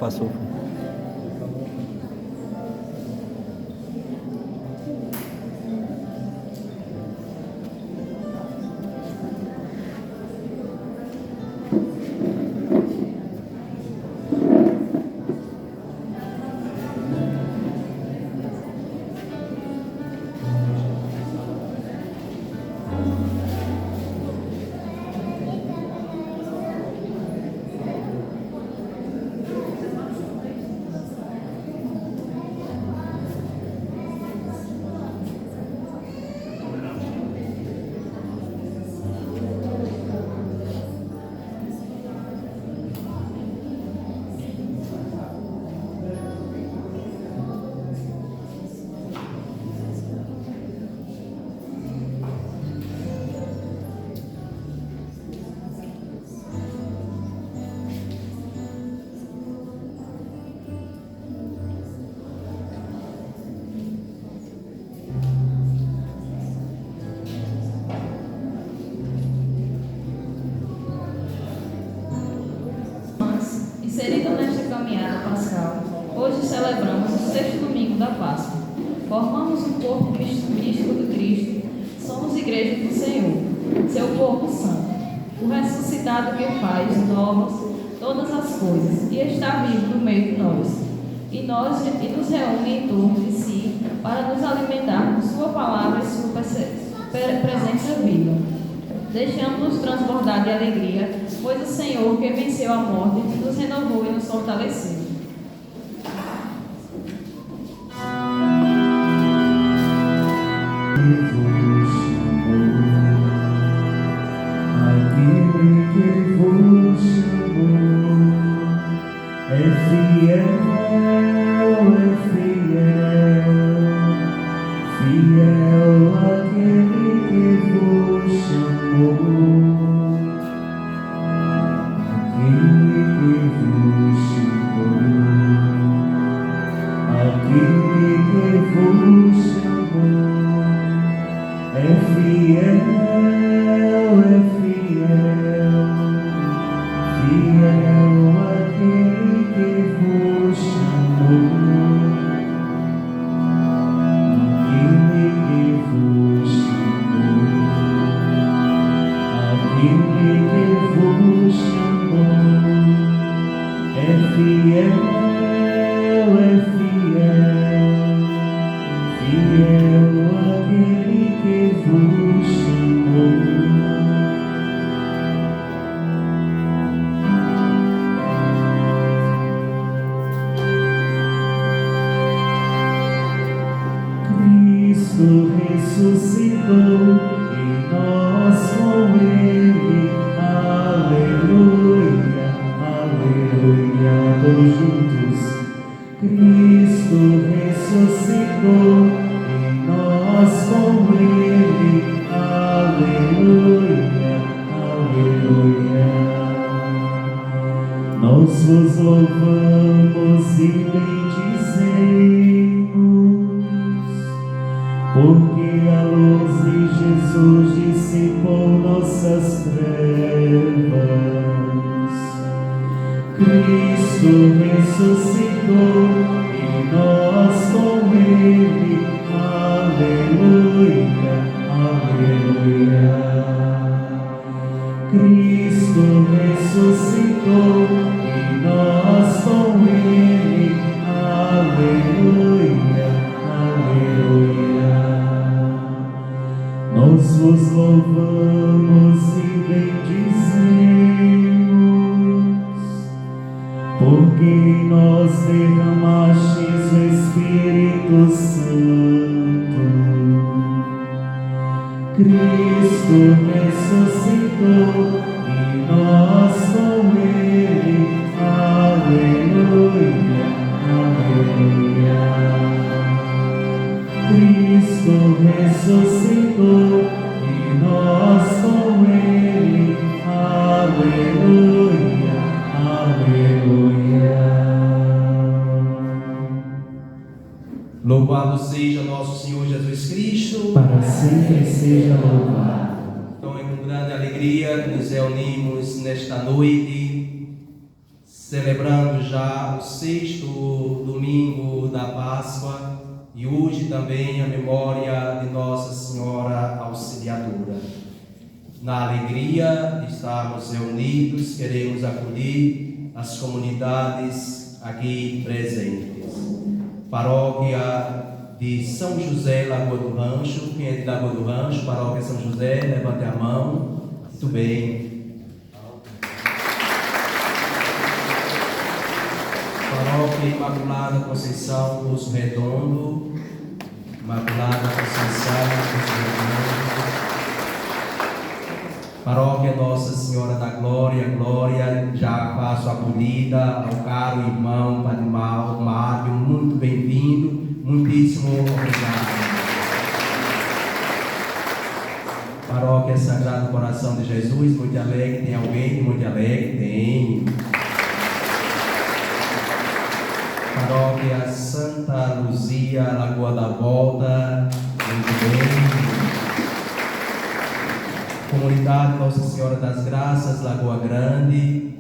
passou. Inserido nesta caminhada pascal, hoje celebramos o sexto domingo da Páscoa. Formamos o corpo místico de Cristo, somos igreja do Senhor, seu corpo santo, o ressuscitado que faz novas todas as coisas e está vivo no meio de nós. E nos reúne em torno de si para nos alimentar com sua palavra e sua presença viva. Deixamos-nos transbordar de alegria, pois o Senhor, que venceu a morte, nos renovou e nos fortaleceu. Aquele que vos chamou é fiel, fiel aquele que vos chamou. Aquele que vos chamou é fiel, fiel aquele que vos chamou. Aquele que vos chamou, aquele que vos chamou é fiel, fiel aquele que vos chamou. Cristo ressuscitou e nós com Ele. Aleluia, aleluia, todos juntos. Cristo ressuscitou e nós com Ele. Aleluia, aleluia. Nós vos louvamos e bendizemos, porque a luz de Jesus dissipou nossas trevas. Cristo ressuscitou e nós com Ele. Aleluia, aleluia. Cristo ressuscitou e nós com Ele. Aleluia, aleluia. Nós vos louvamos e bendizemos, porque em nós derramastes o Espírito Santo. Cristo ressuscitou e nós com Ele. Aleluia, aleluia. Cristo ressuscitou e nós com Ele. Aleluia, aleluia. Louvado seja nosso Senhor Jesus Cristo. Para sempre seja louvado. Então é com grande alegria que nos reunimos nesta noite, celebrando já o 6º domingo da Páscoa e hoje também a memória de Nossa Senhora Auxiliadora. Na alegria de estarmos reunidos, queremos acolher as comunidades aqui presentes. Paróquia de São José, Lagoa do Rancho. Quem é de Lagoa do Rancho? Paróquia São José, levante a mão. Muito bem. Paróquia Imaculada Conceição, Poço Redondo. Imaculada Conceição, Poço Redondo. Paróquia Nossa Senhora da Glória, Glória, já faço a acolhida ao caro irmão Padre Mário, muito bem-vindo, muitíssimo obrigado. Paróquia Sagrado Coração de Jesus, Monte Alegre, tem alguém de Monte Alegre? Tem. Paróquia Santa Luzia, Lagoa da Volta, muito bem. Comunidade Nossa Senhora das Graças, Lagoa Grande.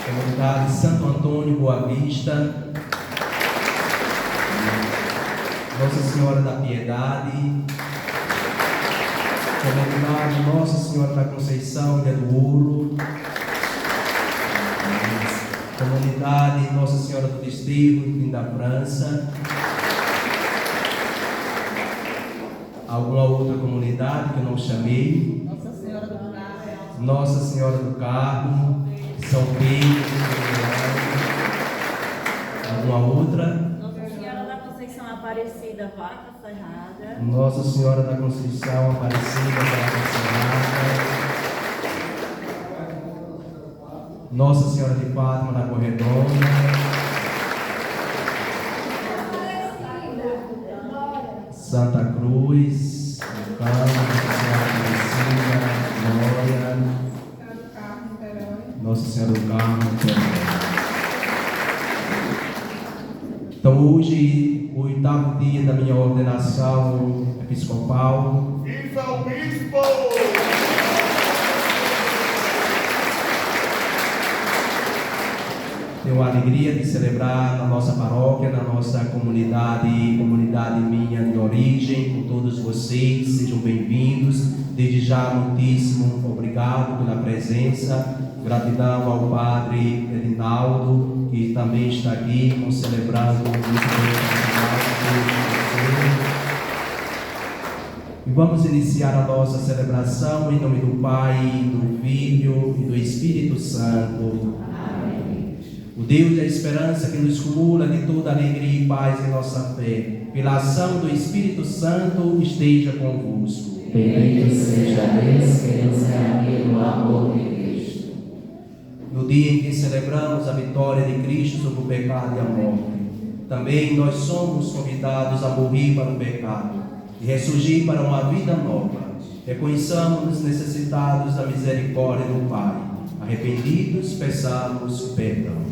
Comunidade Santo Antônio, Boa Vista. Nossa Senhora da Piedade. Comunidade Nossa Senhora da Conceição, Ilha do Ouro. Comunidade Nossa Senhora do Desterro, da França. Alguma outra comunidade que eu não chamei? Nossa Senhora do Carmo. Nossa Senhora do Carmo, São Pedro. Alguma outra? Nossa Senhora da Conceição Aparecida, Vaca Cerrada. Nossa Senhora da Conceição Aparecida, Vaca Cerrada. Nossa Senhora de Fátima, na Corredona. Santa Cruz, Nossa Senhora Glória, Nossa Senhora do Carmo. Então hoje, o 8º dia da minha ordenação episcopal. Viva o Bispo! Tenho a alegria de celebrar na nossa paróquia, na nossa comunidade minha de origem, com todos vocês, sejam bem-vindos. Desde já, muitíssimo obrigado pela presença, gratidão ao Padre Edinaldo, que também está aqui, celebrando muito bem. E vamos iniciar a nossa celebração em nome do Pai, do Filho e do Espírito Santo. O Deus da esperança que nos cumula de toda alegria e paz em nossa fé, pela ação do Espírito Santo, esteja convosco. Bendito seja Deus que nos reuniu no amor de Cristo. No dia em que celebramos a vitória de Cristo sobre o pecado e a morte, também nós somos convidados a morrer para o pecado e ressurgir para uma vida nova. Reconheçamos-nos necessitados da misericórdia do Pai. Arrependidos, peçamos perdão.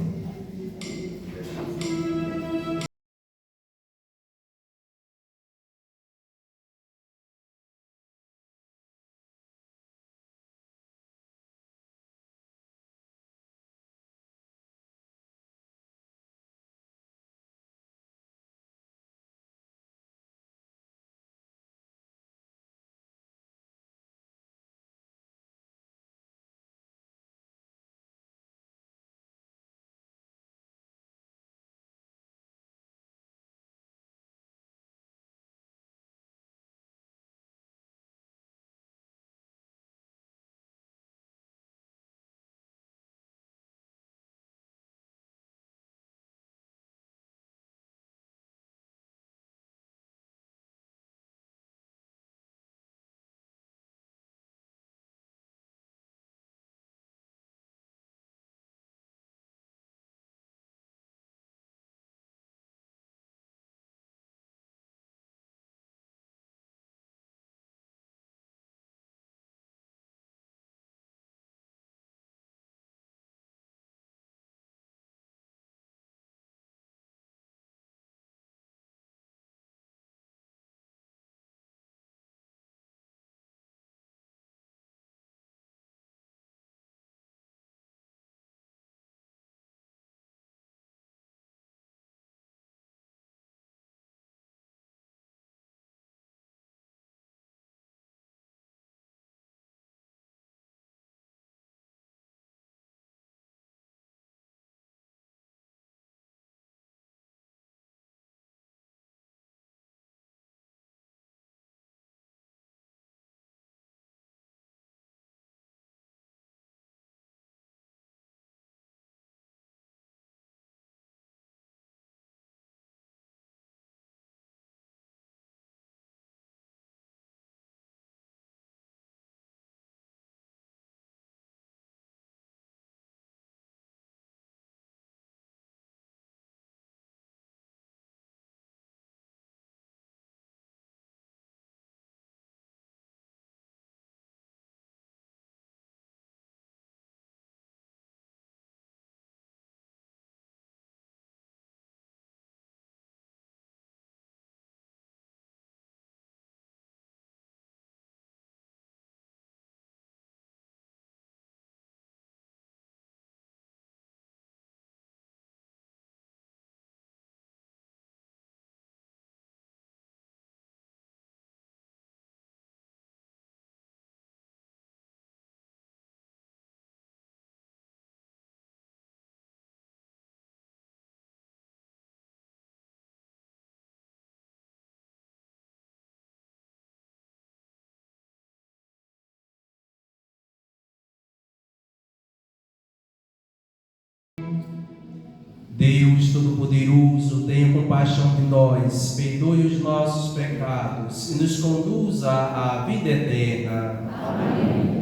Todo-Poderoso, tenha compaixão de nós, perdoe os nossos pecados e nos conduza à vida eterna. Amém.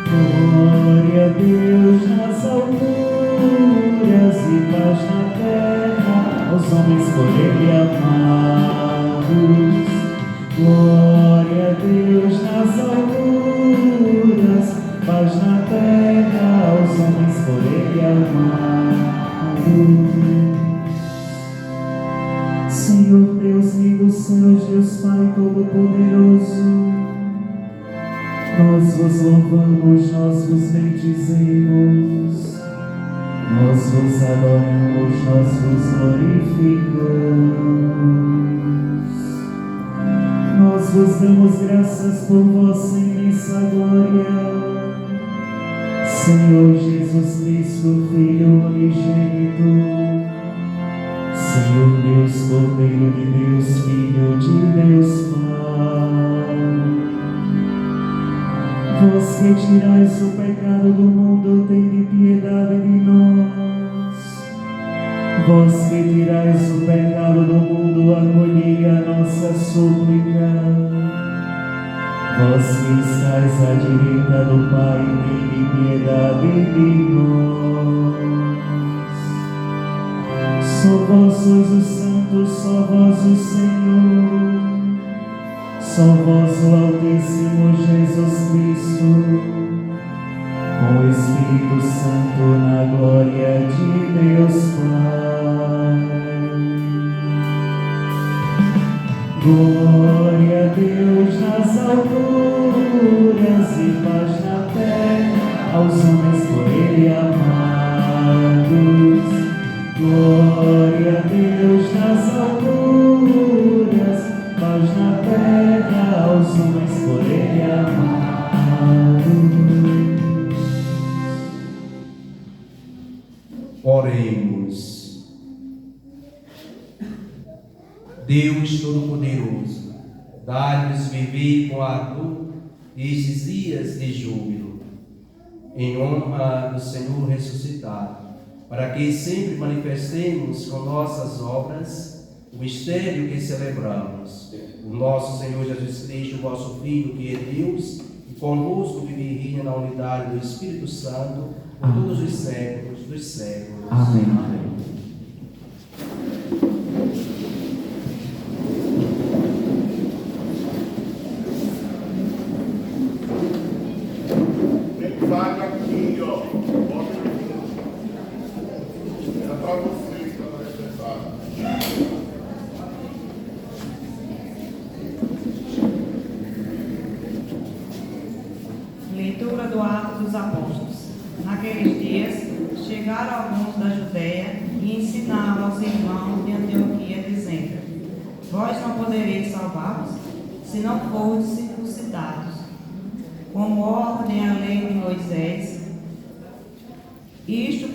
Glória a Deus nas alturas e paz na terra aos homens por Ele amados. Glória a Deus nas alturas, paz na terra aos homens por Ele amados. Senhor Deus, Rei dos céus, Deus Pai Todo-Poderoso, nós vos louvamos, nós vos bendizemos, nós vos adoramos, nós vos glorificamos. Nós vos damos graças por vossa imensa glória, Senhor Jesus Cristo, Filho unigênito, Senhor Deus, Cordeiro de Deus, Filho de Deus Pai. Vós que tirais o pecado do mundo, tende piedade de nós. Vós que tirais o pecado do mundo, acolhei a nossa súplica. Vós que estáis à direita do Pai, tende piedade de nós. Só vós sois os santos, só vós o Senhor. Só vós o Altíssimo Jesus Cristo, com o Espírito Santo na glória de Deus Pai. Glória a Deus nas alturas e paz na terra aos homens por Ele amados. Glória a Deus nas alturas, paz na terra aos homens por Ele amados. Oremos. Deus Todo-Poderoso, dá-nos viver com ardor estes dias de júbilo, em honra do Senhor ressuscitado, para que sempre manifestemos com nossas obras o mistério que celebramos. O nosso Senhor Jesus Cristo, vosso Filho, que é Deus, e convosco vive e reina na unidade do Espírito Santo, por todos os séculos dos séculos. Amém. Vaga aqui, ó. Bota aqui. É para você que está representado. Leitura do Atos dos Apóstolos. Naqueles dias, chegaram alguns da Judéia e ensinavam aos irmãos de Antioquia, dizendo: Vós não podereis salvar-vos, se não fordes circuncidados, como ordem a lei de Moisés. Isto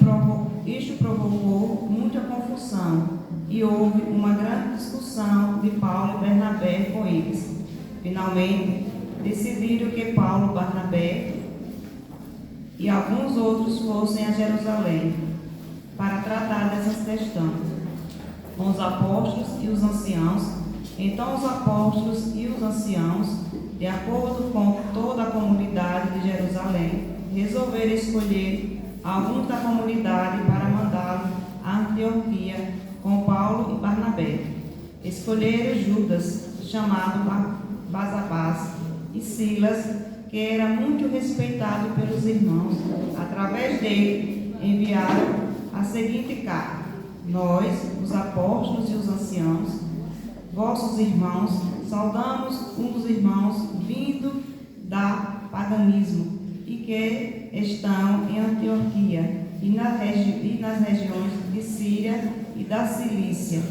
provocou muita confusão, e houve uma grande discussão de Paulo e Barnabé com eles. Finalmente, decidiram que Paulo, Barnabé e alguns outros fossem a Jerusalém para tratar dessas questões com os apóstolos e os anciãos. Então os apóstolos e os anciãos, de acordo com toda a comunidade de Jerusalém, resolveram escolher alguns da comunidade para mandá-los a Antioquia com Paulo e Barnabé. Escolheram Judas, chamado Basabás, e Silas, que era muito respeitado pelos irmãos. Através dele, enviaram a seguinte carta: Nós, os apóstolos e os anciãos, vossos irmãos, saudamos uns irmãos vindo da paganismo e que estão em Antioquia e nas regiões de Síria e da Cilícia.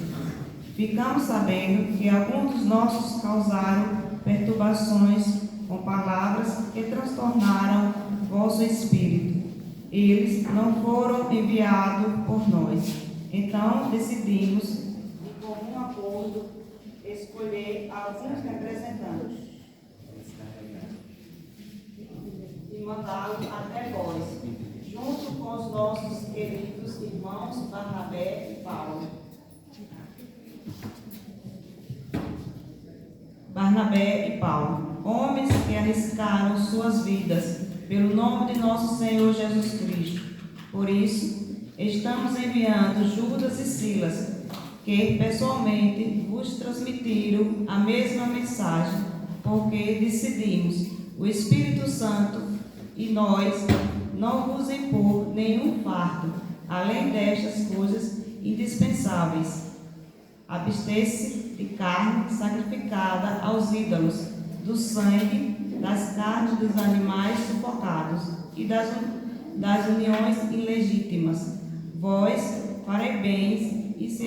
Ficamos sabendo que alguns dos nossos causaram perturbações com palavras que transtornaram vosso espírito. Eles não foram enviados por nós. Então decidimos, de comum acordo, proposto escolher alguns representantes e mandá-los até vós, junto com os nossos queridos irmãos Barnabé e Paulo. Barnabé e Paulo, homens que arriscaram suas vidas pelo nome de nosso Senhor Jesus Cristo. Por isso, estamos enviando Judas e Silas, que pessoalmente vos transmitiram a mesma mensagem, porque decidimos, o Espírito Santo e nós, não vos impor nenhum fardo, além destas coisas indispensáveis. Abster-se de carne sacrificada aos ídolos, do sangue, das carnes dos animais sufocados e das uniões ilegítimas. Vós farei bem e se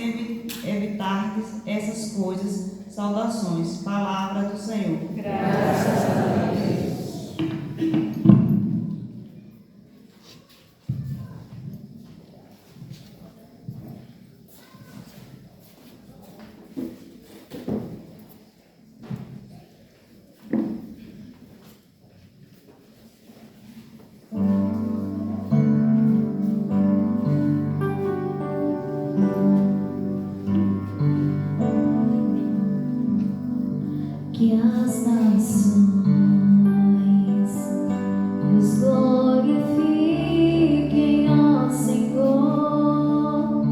evitardes essas coisas, saudações. Palavra do Senhor. Graças a Deus. Que as nações nos glorifiquem, ó Senhor,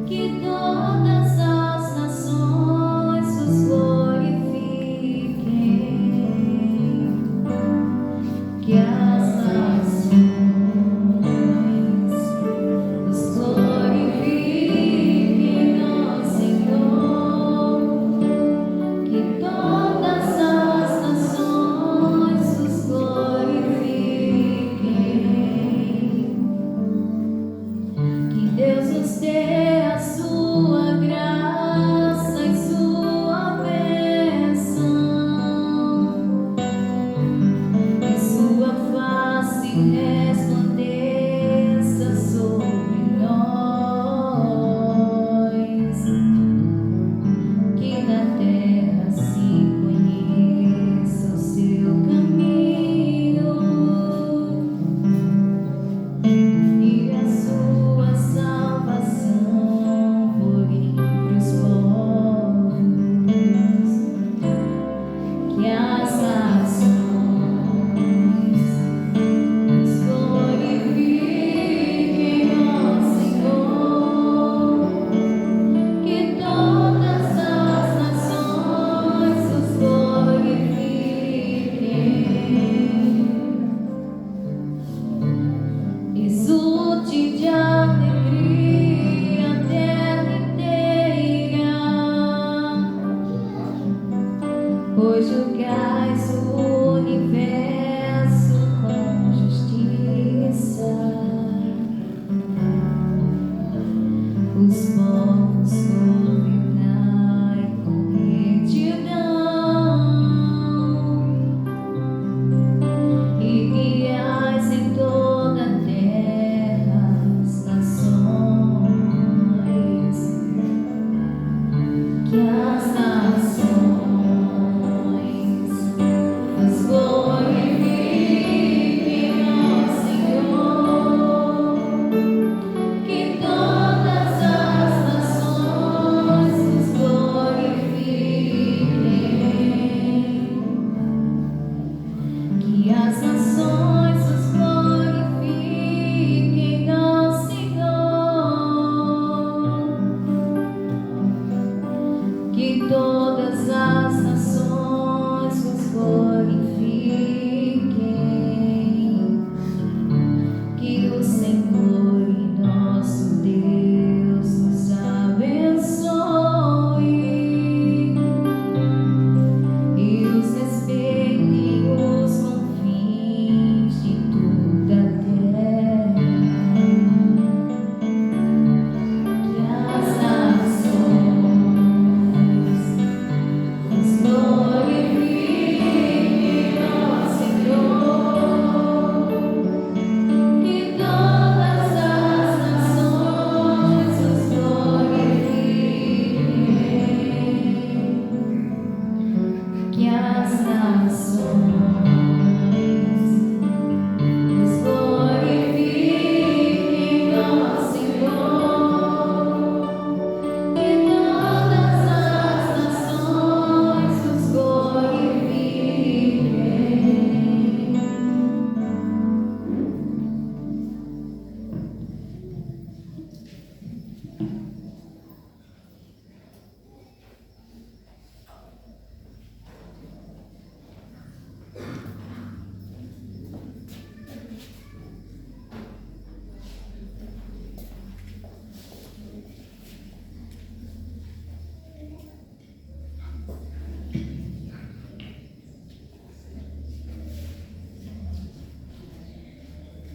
que todas as nações nos glorifiquem, que as nações nos glorifiquem, ó Senhor, que todas as nações os glorifiquem, que Deus nos dê a sua graça e sua bênção, e sua face resplandeça sobre nós, que na terra se conheça o seu caminho e a sua salvação.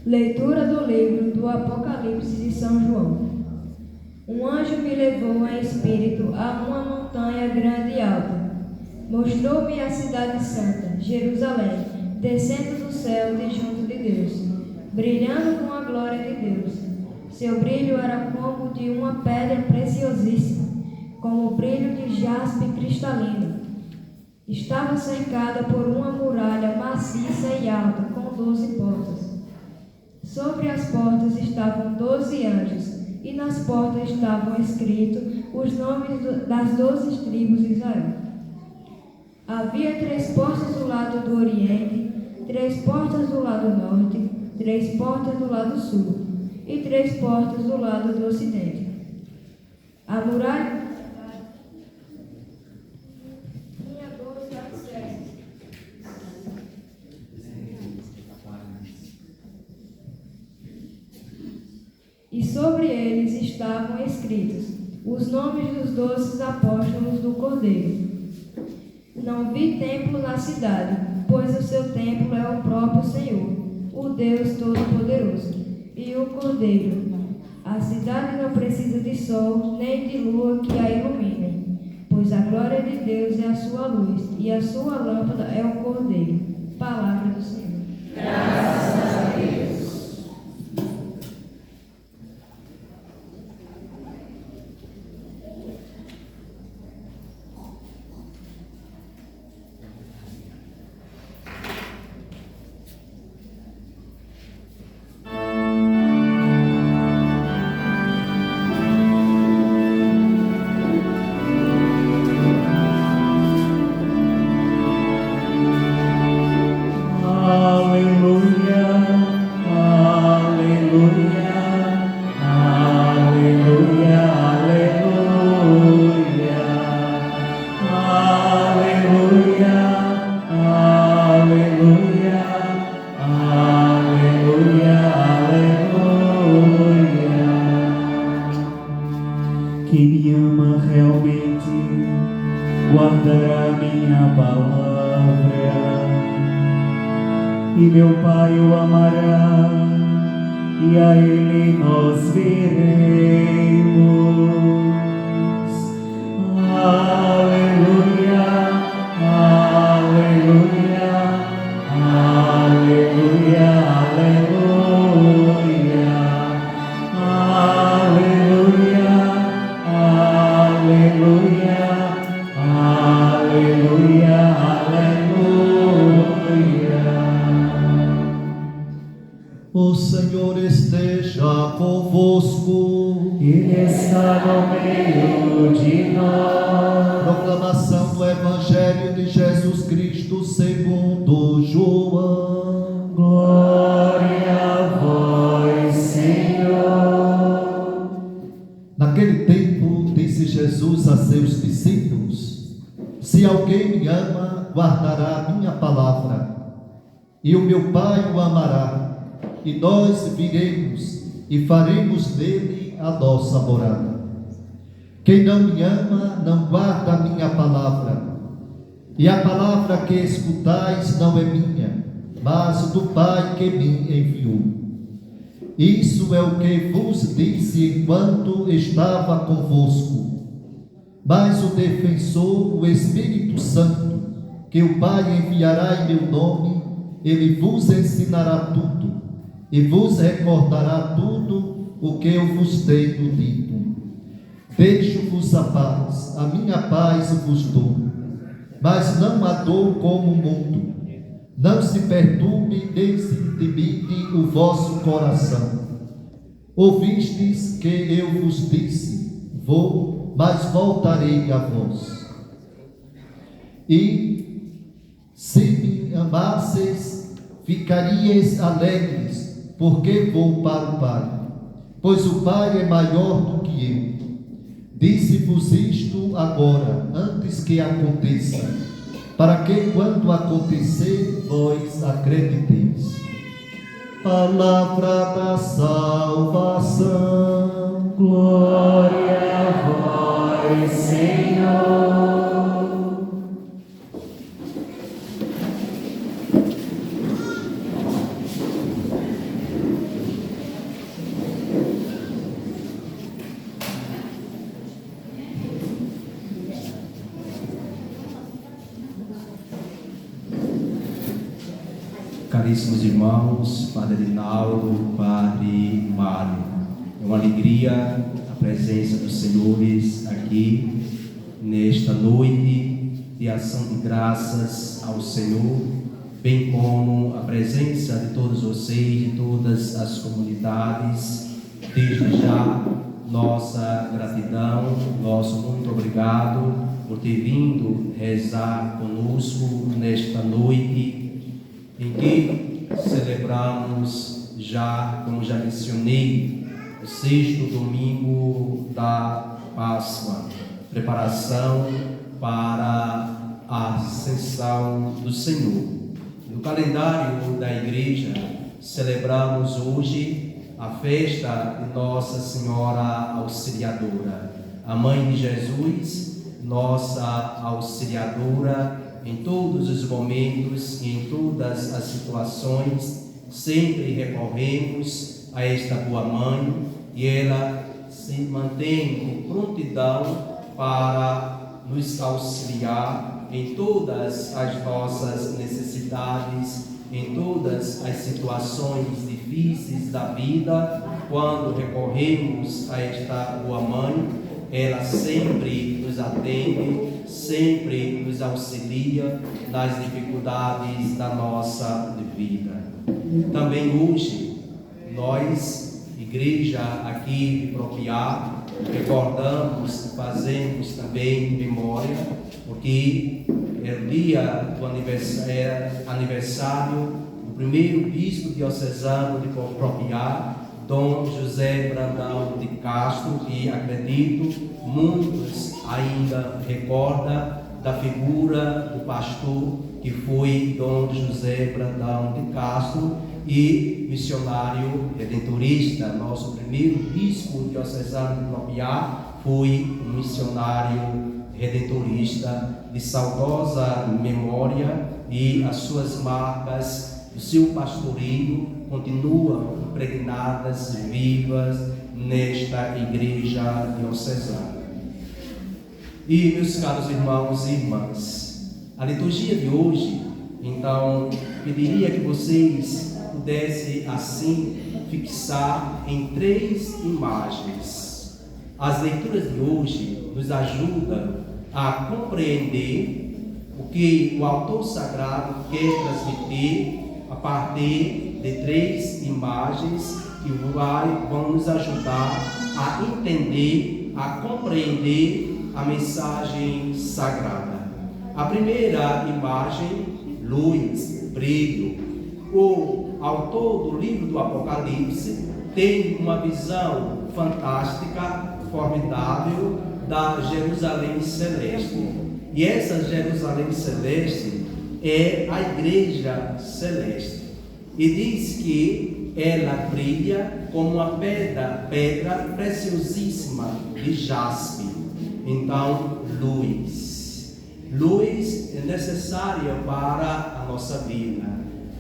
Leitura do livro do Apocalipse de São João. Um anjo me levou em espírito a uma montanha grande e alta. Mostrou-me a cidade santa, Jerusalém, descendo do céu de junto de Deus, brilhando com a glória de Deus. Seu brilho era como de uma pedra preciosíssima, como o brilho de jaspe cristalino. Estava cercada por uma muralha maciça e alta, com 12 portas. Sobre as portas estavam 12 anjos, e nas portas estavam escritos os nomes das 12 tribos de Israel. Havia 3 portas do lado do oriente, 3 portas do lado norte, 3 portas do lado sul, e 3 portas do lado do ocidente. A muralha tinha 12 acessos. E sobre eles estavam escritos os nomes dos 12 apóstolos do Cordeiro. Não vi templo na cidade, pois o seu templo é o próprio Senhor, o Deus Todo-Poderoso, e o Cordeiro. A cidade não precisa de sol nem de lua que a iluminem, pois a glória de Deus é a sua luz, e a sua lâmpada é o Cordeiro. Palavra do Senhor. Graças a Deus. Quem me ama realmente guardará minha palavra, e meu Pai o amará, e a Ele nós veremos. Aleluia, aleluia, aleluia, aleluia, aleluia, aleluia, aleluia, aleluia. O Senhor esteja convosco. Ele está no meio de nós. Proclamação do Evangelho de Jesus Cristo segundo João. Glória a vós, Senhor. Naquele tempo, disse Jesus a seus discípulos: Se alguém me ama, guardará a minha palavra, e o meu Pai o amará, e nós viremos e faremos nele a nossa morada. Quem não me ama, não guarda a minha palavra, e a palavra que escutais não é minha, mas do Pai que me enviou. Isso é o que vos disse enquanto estava convosco. Mas o defensor, o Espírito Santo, que o Pai enviará em meu nome, ele vos ensinará tudo e vos recordará tudo o que eu vos tenho dito. Deixo-vos a paz, a minha paz vos dou, mas não a dou como o mundo. Não se perturbe nem se intimide o vosso coração. Ouvistes que eu vos disse: vou, mas voltarei a vós. E se me amasseis, ficaríeis alegres, porque vou para o Pai, pois o Pai é maior do que eu. Disse-vos isto agora, antes que aconteça, para que quando acontecer, vós acrediteis. Palavra da salvação. Glória a vós, Senhor. caríssimos irmãos, Padre Rinaldo, Padre Mário. É uma alegria a presença dos senhores aqui nesta noite de ação de graças ao Senhor, bem como a presença de todos vocês, de todas as comunidades. Desde já, nossa gratidão, nosso muito obrigado por ter vindo rezar conosco nesta noite em que celebramos já, como já mencionei, o 6º domingo da Páscoa, preparação para a ascensão do Senhor. No calendário da igreja, celebramos hoje a festa de Nossa Senhora Auxiliadora, a Mãe de Jesus, nossa auxiliadora em todos os momentos e em todas as situações. Sempre recorremos a esta boa Mãe e ela se mantém com prontidão para nos auxiliar em todas as nossas necessidades, em todas as situações difíceis da vida. Quando recorremos a esta boa Mãe, ela sempre nos atende, sempre nos auxilia nas dificuldades da nossa vida. Também hoje, nós, igreja aqui de Propiá, recordamos e fazemos também memória, porque é o dia do aniversário do primeiro bispo diocesano de Propiá, Dom José Brandão de Castro, e acredito muitos ainda recordam da figura do pastor que foi Dom José Brandão de Castro, e missionário redentorista. Nosso primeiro bispo diocesano de Propiá foi um missionário redentorista de saudosa memória, e as suas marcas do seu pastoreio continuam impregnadas e vivas nesta igreja diocesana. E, meus caros irmãos e irmãs, a liturgia de hoje, então, pediria que vocês pudessem assim fixar em 3 imagens. As leituras de hoje nos ajudam a compreender o que o autor sagrado quer transmitir a partir de 3 imagens que vão nos ajudar a entender, a compreender a mensagem sagrada. A primeira imagem, luz, brilho. O autor do livro do Apocalipse tem uma visão fantástica, formidável, da Jerusalém Celeste. E essa Jerusalém Celeste é a Igreja Celeste. E diz que ela brilha como uma pedra preciosíssima de jaspe. Então, luz. Luz é necessária para a nossa vida.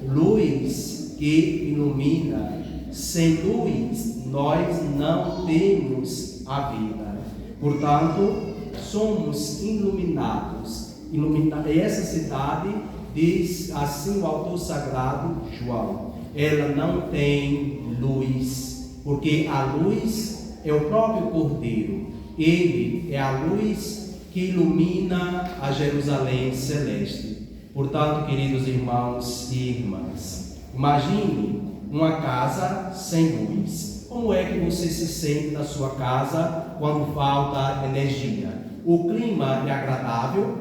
Luz que ilumina. Sem luz, nós não temos a vida. Portanto, somos iluminados. E essa cidade, diz assim o autor sagrado, João, ela não tem luz, porque a luz é o próprio Cordeiro. Ele é a luz que ilumina a Jerusalém Celeste. Portanto, queridos irmãos e irmãs, imagine uma casa sem luz. Como é que você se sente na sua casa quando falta energia? O clima é agradável?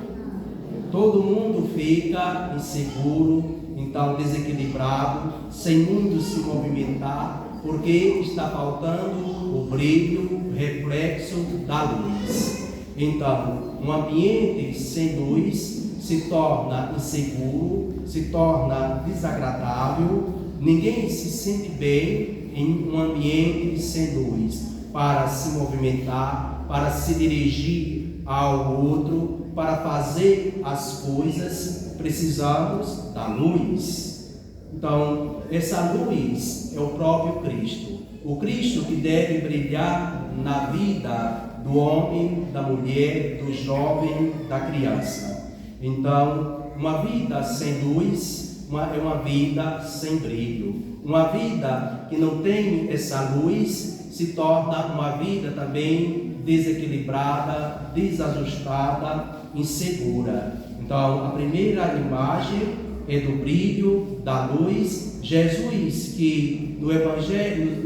Todo mundo fica inseguro, então desequilibrado, sem muito se movimentar, porque está faltando o brilho, o reflexo da luz. Então, um ambiente sem luz se torna inseguro, se torna desagradável, ninguém se sente bem em um ambiente sem luz, para se movimentar, para se dirigir ao outro, para fazer as coisas, precisamos da luz. Então, essa luz é o próprio Cristo. O Cristo que deve brilhar na vida do homem, da mulher, do jovem, da criança. Então, uma vida sem luz é uma vida sem brilho. Uma vida que não tem essa luz se torna uma vida também desequilibrada, desajustada, insegura. Então, a primeira imagem é do brilho, da luz. Jesus, que no Evangelho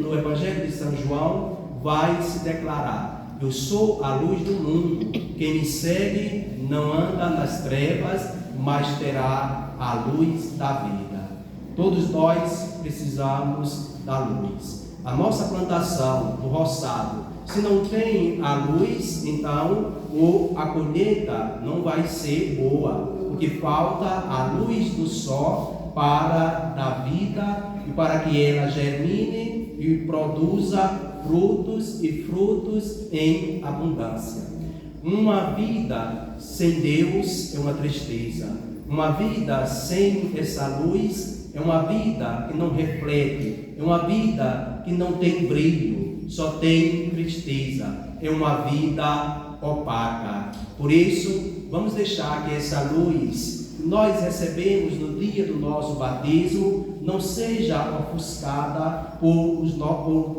de São João, vai se declarar: eu sou a luz do mundo, quem me segue não anda nas trevas, mas terá a luz da vida. Todos nós precisamos da luz. A nossa plantação, no roçado, se não tem a luz, então a colheita não vai ser boa, porque falta a luz do sol para dar vida e para que ela germine e produza frutos e frutos em abundância. Uma vida sem Deus é uma tristeza. Uma vida sem essa luz é uma vida que não reflete, é uma vida que não tem brilho, só tem tristeza, é uma vida opaca. Por isso, vamos deixar que essa luz que nós recebemos no dia do nosso batismo não seja ofuscada por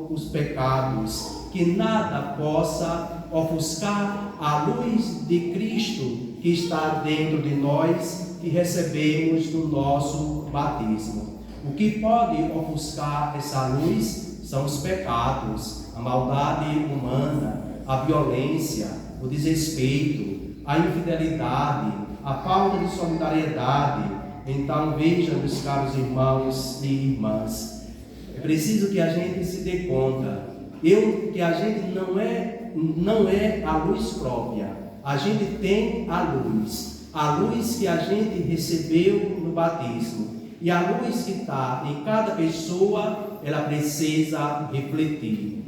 os pecados, que nada possa ofuscar a luz de Cristo que está dentro de nós, que recebemos no nosso batismo. O que pode ofuscar essa luz são os pecados, a maldade humana, a violência, o desrespeito, a infidelidade, a falta de solidariedade. Então veja, meus caros irmãos e irmãs, é preciso que a gente se dê conta que a gente não é a luz própria, a gente tem a luz que a gente recebeu no batismo, e a luz que está em cada pessoa, ela precisa refletir,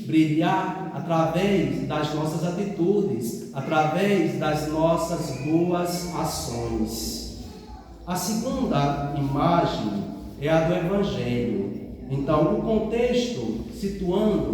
brilhar através das nossas atitudes, através das nossas boas ações. A segunda imagem é a do Evangelho. Então, o contexto, situando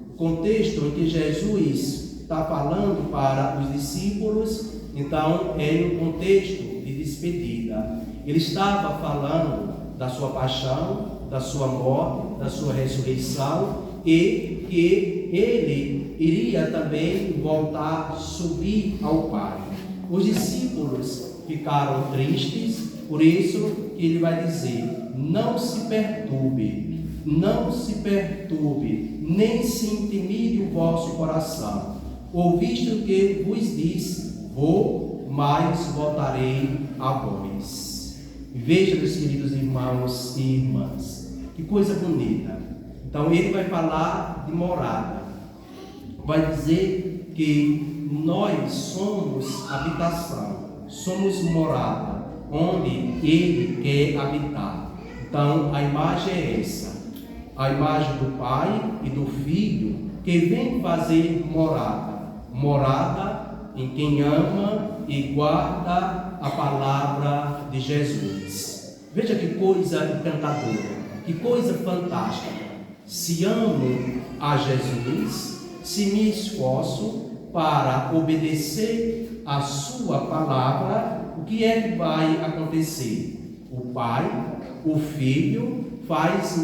o contexto em que Jesus está falando para os discípulos, então é um contexto de despedida. Ele estava falando da sua paixão, da sua morte, da sua ressurreição, e que ele iria também voltar, subir ao Pai. Os discípulos ficaram tristes, por isso que ele vai dizer: não se perturbe, nem se intimide o vosso coração. Ouviste o que vos disse: vou, mas voltarei a vós. Veja, meus queridos irmãos e irmãs, que coisa bonita. Então ele vai falar de morada, vai dizer que nós somos habitação, somos morada, onde ele quer habitar. Então a imagem é essa, a imagem do Pai e do Filho, que vem fazer morada em quem ama e guarda a palavra de Jesus. Veja que coisa encantadora, que coisa fantástica. Se amo a Jesus, se me esforço para obedecer a sua palavra, o que é que vai acontecer? O Pai, o Filho faz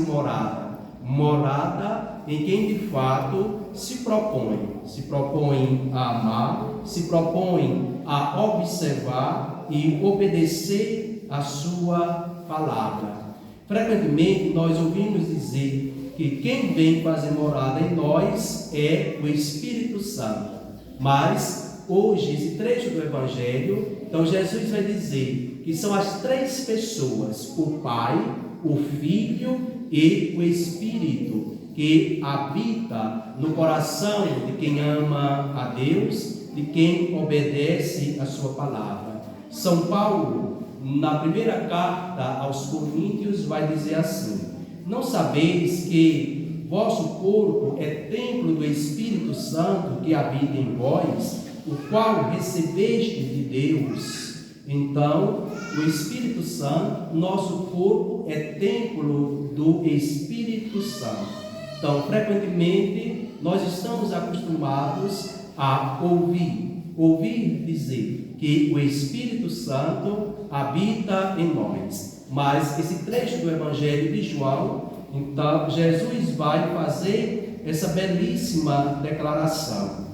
morada em quem de fato se propõe a amar, se propõe a observar e obedecer a sua palavra. Frequentemente nós ouvimos dizer que quem vem fazer morada em nós é o Espírito Santo. Mas hoje, esse trecho do Evangelho, então Jesus vai dizer que são as três pessoas: o Pai, o Filho e o Espírito, que habita no coração de quem ama a Deus, de quem obedece a sua palavra. São Paulo, na primeira carta aos Coríntios, vai dizer assim: não sabeis que vosso corpo é templo do Espírito Santo que habita em vós, o qual recebeste de Deus? Então, o Espírito Santo, nosso corpo é templo do Espírito Santo. Então, frequentemente, nós estamos acostumados a ouvir ouvir dizer que o Espírito Santo habita em nós. Mas esse trecho do Evangelho de João, então, Jesus vai fazer essa belíssima declaração: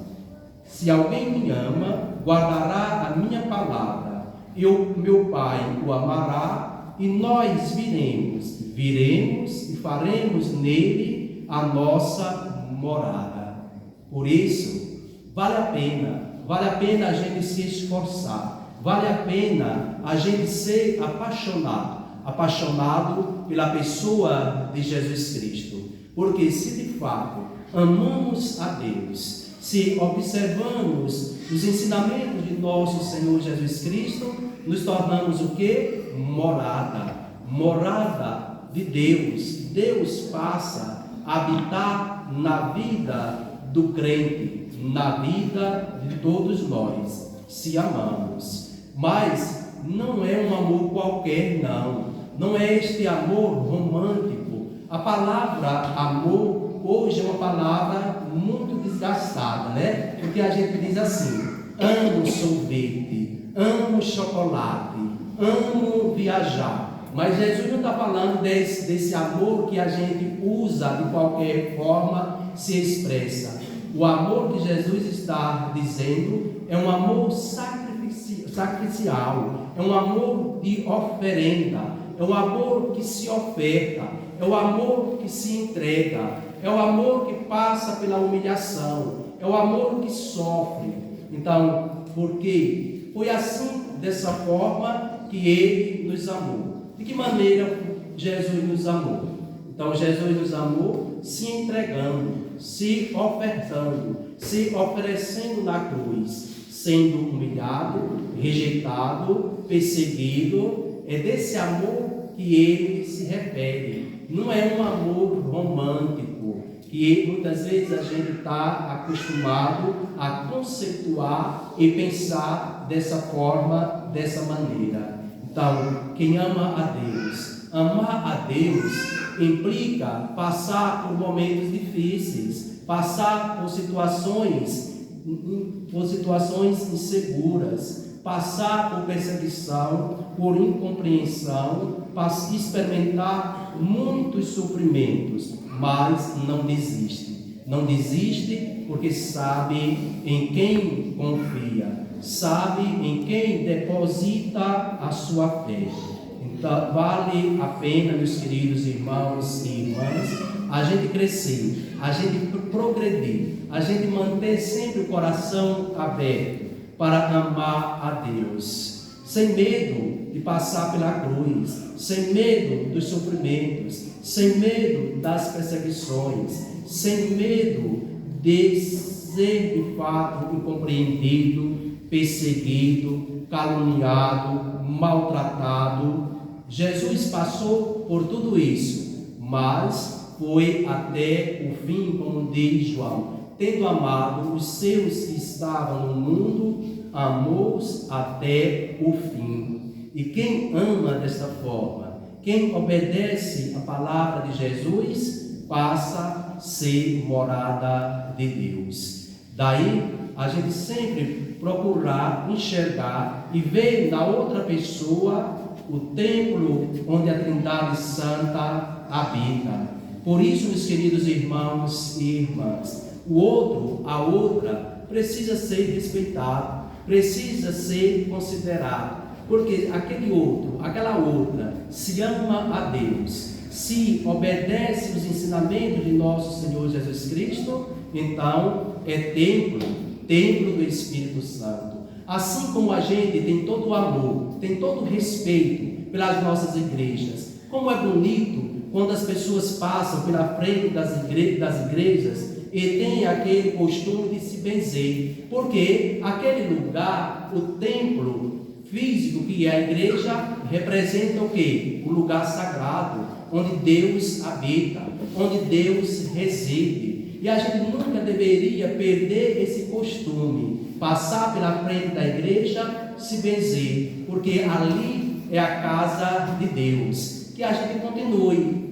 se alguém me ama, guardará a minha palavra, e o meu Pai o amará, e nós viremos e faremos nele a nossa morada. Por isso, vale a pena a gente se esforçar, vale a pena a gente ser apaixonado pela pessoa de Jesus Cristo, porque se de fato amamos a Deus, se observamos os ensinamentos de nosso Senhor Jesus Cristo, nos tornamos o quê? Morada de Deus. Deus passa a habitar na vida do crente, na vida de todos nós, se amamos. Mas não é um amor qualquer, não é este amor romântico. A palavra amor hoje é uma palavra muito desgastada, né? Porque a gente diz assim: amo sorvete, amo chocolate, amo viajar. Mas Jesus não está falando desse amor que a gente usa de qualquer forma, se expressa. O amor que Jesus está dizendo é um amor sacrificial, é um amor de oferenda, é um amor que se oferta, é o amor que se entrega, é o amor que passa pela humilhação, é o amor que sofre. Então, por quê? Foi assim, dessa forma, que Ele nos amou. De que maneira Jesus nos amou? Então, Jesus nos amou se entregando, se ofertando, se oferecendo na cruz, sendo humilhado, rejeitado, perseguido. É desse amor que Ele se refere. Não é um amor romântico, que muitas vezes a gente está acostumado a conceituar e pensar dessa forma, dessa maneira. Então, quem ama a Deus, amar a Deus implica passar por momentos difíceis, passar por situações inseguras, passar por perseguição, por incompreensão, experimentar muitos sofrimentos, mas não desiste. Não desiste porque sabe em quem confia, sabe em quem deposita a sua fé. Então, vale a pena, meus queridos irmãos e irmãs, a gente crescer, a gente progredir, a gente manter sempre o coração aberto para amar a Deus, sem medo de passar pela cruz, sem medo dos sofrimentos, sem medo das perseguições, sem medo de ser de fato incompreendido, perseguido, caluniado, maltratado. Jesus passou por tudo isso, mas foi até o fim, como diz João, tendo amado os seus que estavam no mundo, amou-os até o fim. E quem ama desta forma, quem obedece a palavra de Jesus, passa a ser morada de Deus. Daí a gente sempre procurar enxergar e ver na outra pessoa o templo onde a Trindade Santa habita. Por isso, meus queridos irmãos e irmãs, o outro, a outra, precisa ser respeitado, precisa ser considerado, porque aquele outro, aquela outra, se ama a Deus, se obedece os ensinamentos de nosso Senhor Jesus Cristo, então é templo do Espírito Santo. Assim como a gente tem todo o amor, tem todo o respeito pelas nossas igrejas, como é bonito quando as pessoas passam pela frente das igrejas e tem aquele costume de se benzer, porque aquele lugar, o templo físico que é a igreja, representa o quê? O lugar sagrado, onde Deus habita, onde Deus reside. E a gente nunca deveria perder esse costume, passar pela frente da igreja, se benzer, porque ali é a casa de Deus. Que a gente continue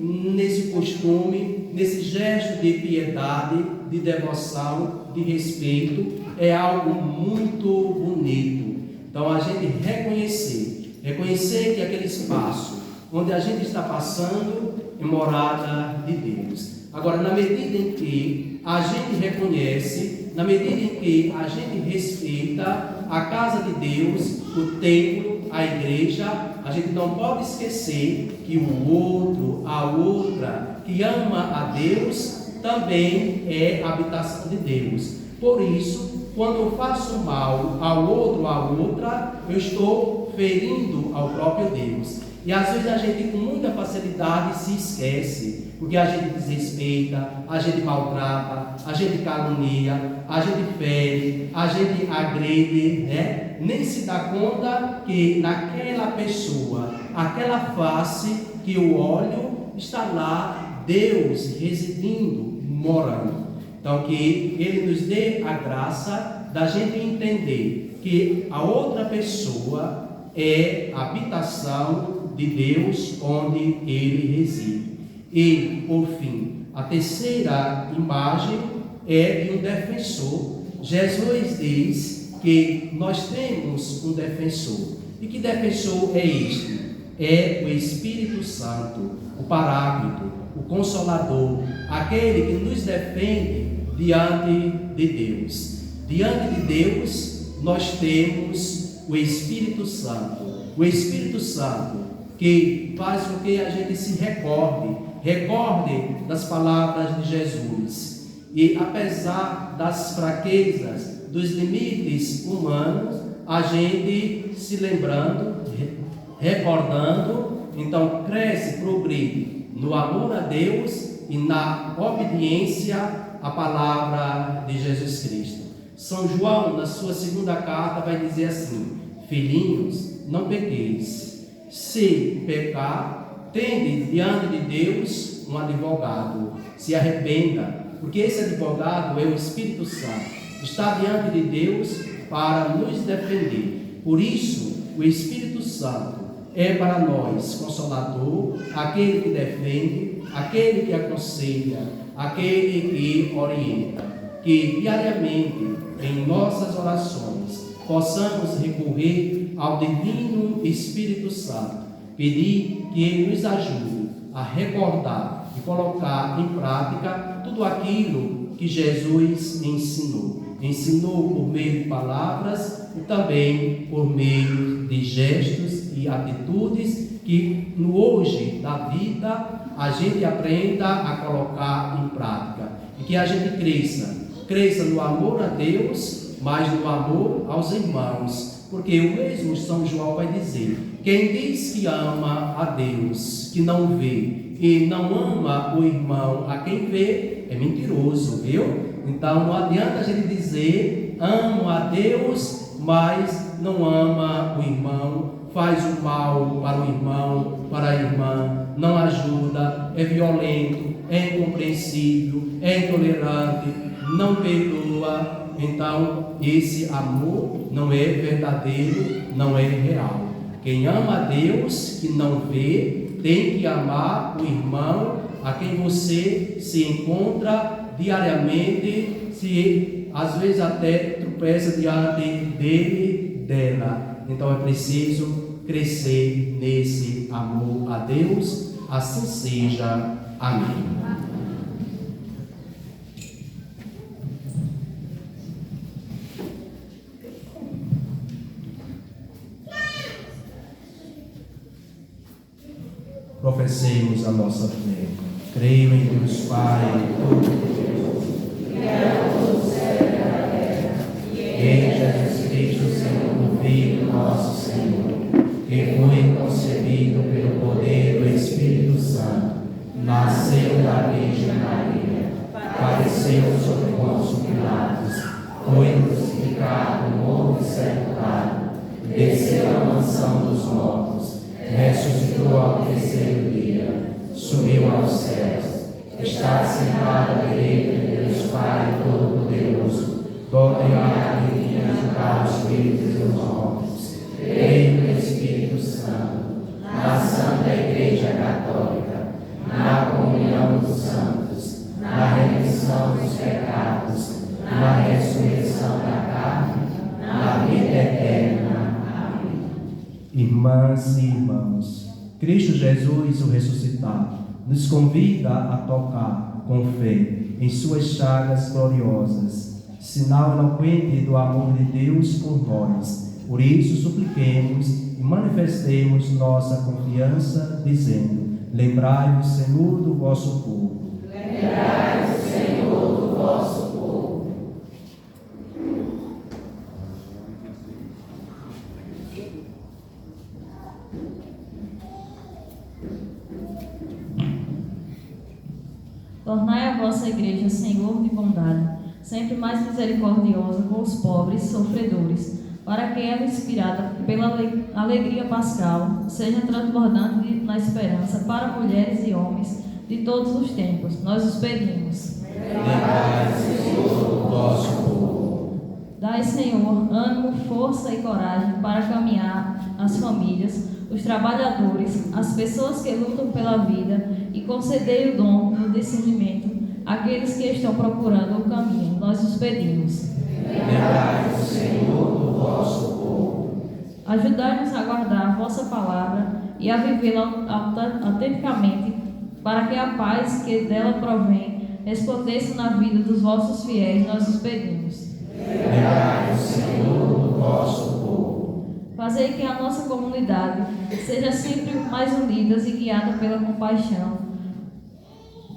nesse costume nesse gesto de piedade, de devoção, de respeito, é algo muito bonito. Então a gente reconhecer que aquele espaço onde a gente está passando é morada de Deus. Agora, na medida em que a gente reconhece, na medida em que a gente respeita a casa de Deus, o templo, a igreja, a gente não pode esquecer que o outro, a outra, que ama a Deus, também é habitação de Deus. Por isso, quando eu faço mal ao outro, à outra, eu estou ferindo ao próprio Deus. E às vezes a gente com muita facilidade se esquece, porque a gente desrespeita, a gente maltrata, a gente calunia, a gente fere, a gente agride, né? Nem se dá conta que naquela pessoa, aquela face que eu olho, está lá Deus residindo, morando. Então que Ele nos dê a graça da gente entender que a outra pessoa é a habitação de Deus onde Ele reside. E, por fim, a terceira imagem é de um defensor. Jesus diz que nós temos um defensor. E que defensor é este? É o Espírito Santo, o Paráclito, o Consolador, aquele que nos defende diante de Deus. Diante de Deus, nós temos o Espírito Santo. O Espírito Santo que faz com que a gente se recorde das palavras de Jesus. E apesar das fraquezas, dos limites humanos, a gente se lembrando, recordando, então cresce, progride no amor a Deus e na obediência à palavra de Jesus Cristo. São João, na sua segunda carta, vai dizer assim: filhinhos, não pequeis. Se pecar, tende diante de Deus um advogado. Se arrependa, porque esse advogado é o Espírito Santo. Está diante de Deus para nos defender. Por isso, o Espírito Santo é para nós consolador, aquele que defende, aquele que aconselha, aquele que orienta. Que diariamente, em nossas orações, possamos recorrer ao Divino Espírito Santo, pedir que Ele nos ajude a recordar e colocar em prática tudo aquilo que Jesus ensinou. Ensinou por meio de palavras e também por meio de gestos e atitudes que no hoje da vida a gente aprenda a colocar em prática e que a gente cresça no amor a Deus, mas no amor aos irmãos, porque o mesmo São João vai dizer: quem diz que ama a Deus, que não vê, e não ama o irmão a quem vê, é mentiroso, viu? Então não adianta a gente dizer amo a Deus, mas não ama o irmão, faz o mal para o irmão, para a irmã, não ajuda, é violento, é incompreensível, é intolerante, não perdoa. Então esse amor não é verdadeiro, não é real. Quem ama a Deus, que não vê, tem que amar o irmão a quem você se encontra diariamente, se às vezes até tropeça diante dele, dela. Então é preciso crescer nesse amor a Deus. Assim seja. Amém. Professemos a nossa fé. Creio em Deus Pai Todo-Poderoso, Criador do céu e da terra, e em Jesus Cristo, Senhor, Filho nosso Senhor, que foi concebido pelo poder do Espírito Santo, nasceu da Virgem Maria, padeceu sob Pôncio Pilatos, foi crucificado, morto e sepultado, desceu à mansão dos mortos, ressuscitou ao terceiro dia, subiu aos céus, está sentado à direita de Deus Pai Todo-Poderoso, governará e virá julgar os vivos e os mortos. Creio no Espírito Santo, na Santa Igreja Católica, na comunhão dos santos, remissão dos pecados, na ressurreição da carne, na vida eterna. Amém. Irmãs e irmãos, Cristo Jesus, o ressuscitado, nos convida a tocar com fé em suas chagas gloriosas, sinal eloquente do amor de Deus por nós. Por isso, supliquemos e manifestemos nossa confiança, dizendo: lembrai-vos, Senhor, do vosso povo. Lembrai-vos, Senhor, do vosso povo. Tornai a vossa igreja Senhor de bondade, sempre mais misericordiosa com os pobres sofredores, para que ela, inspirada pela alegria pascal, seja transbordante na esperança para mulheres e homens de todos os tempos. Nós os pedimos. Lembrai, Senhor, do vosso povo. Dai, Senhor, ânimo, força e coragem para caminhar as famílias, os trabalhadores, as pessoas que lutam pela vida, e concedei o dom do discernimento àqueles que estão procurando o caminho. Nós os pedimos. Lembrai-vos, Senhor, do vosso povo. Ajudai-nos a guardar a vossa palavra e a vivê-la autenticamente, para que a paz que dela provém resplandeça na vida dos vossos fiéis. Nós os pedimos. Lembrai-vos, Senhor, do vosso povo. Fazei que a nossa comunidade seja sempre mais unida e guiada pela compaixão,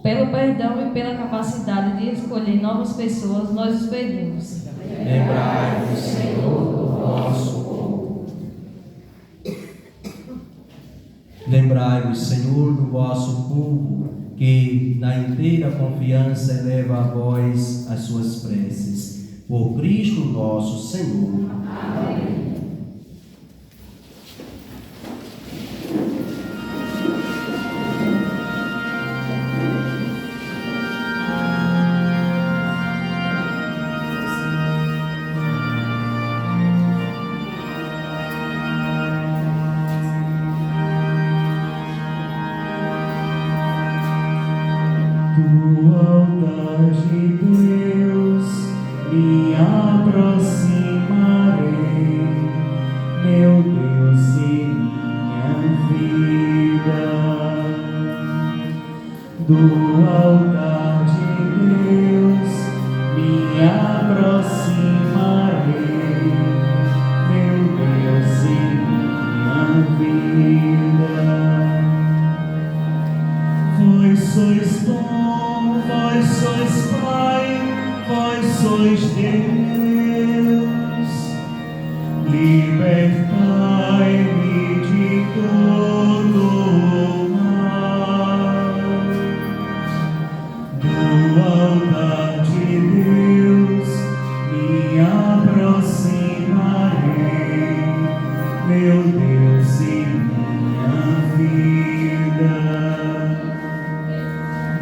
pelo perdão e pela capacidade de escolher novas pessoas. Nós os pedimos. Lembrai-vos, Senhor, do vosso povo. Lembrai-vos, Senhor, do vosso povo, que na inteira confiança eleva a vós as suas preces. Por Cristo nosso Senhor. Amém. Do altar de Deus me aproximarei, meu Deus e minha vida. Do altar de Deus me aproximarei, meu Deus e minha vida. Vós sois bom, vós sois Pai, vós sois Deus, libertai-me de todo o mal. Do altar de Deus me aproximarei, meu Deus e minha vida.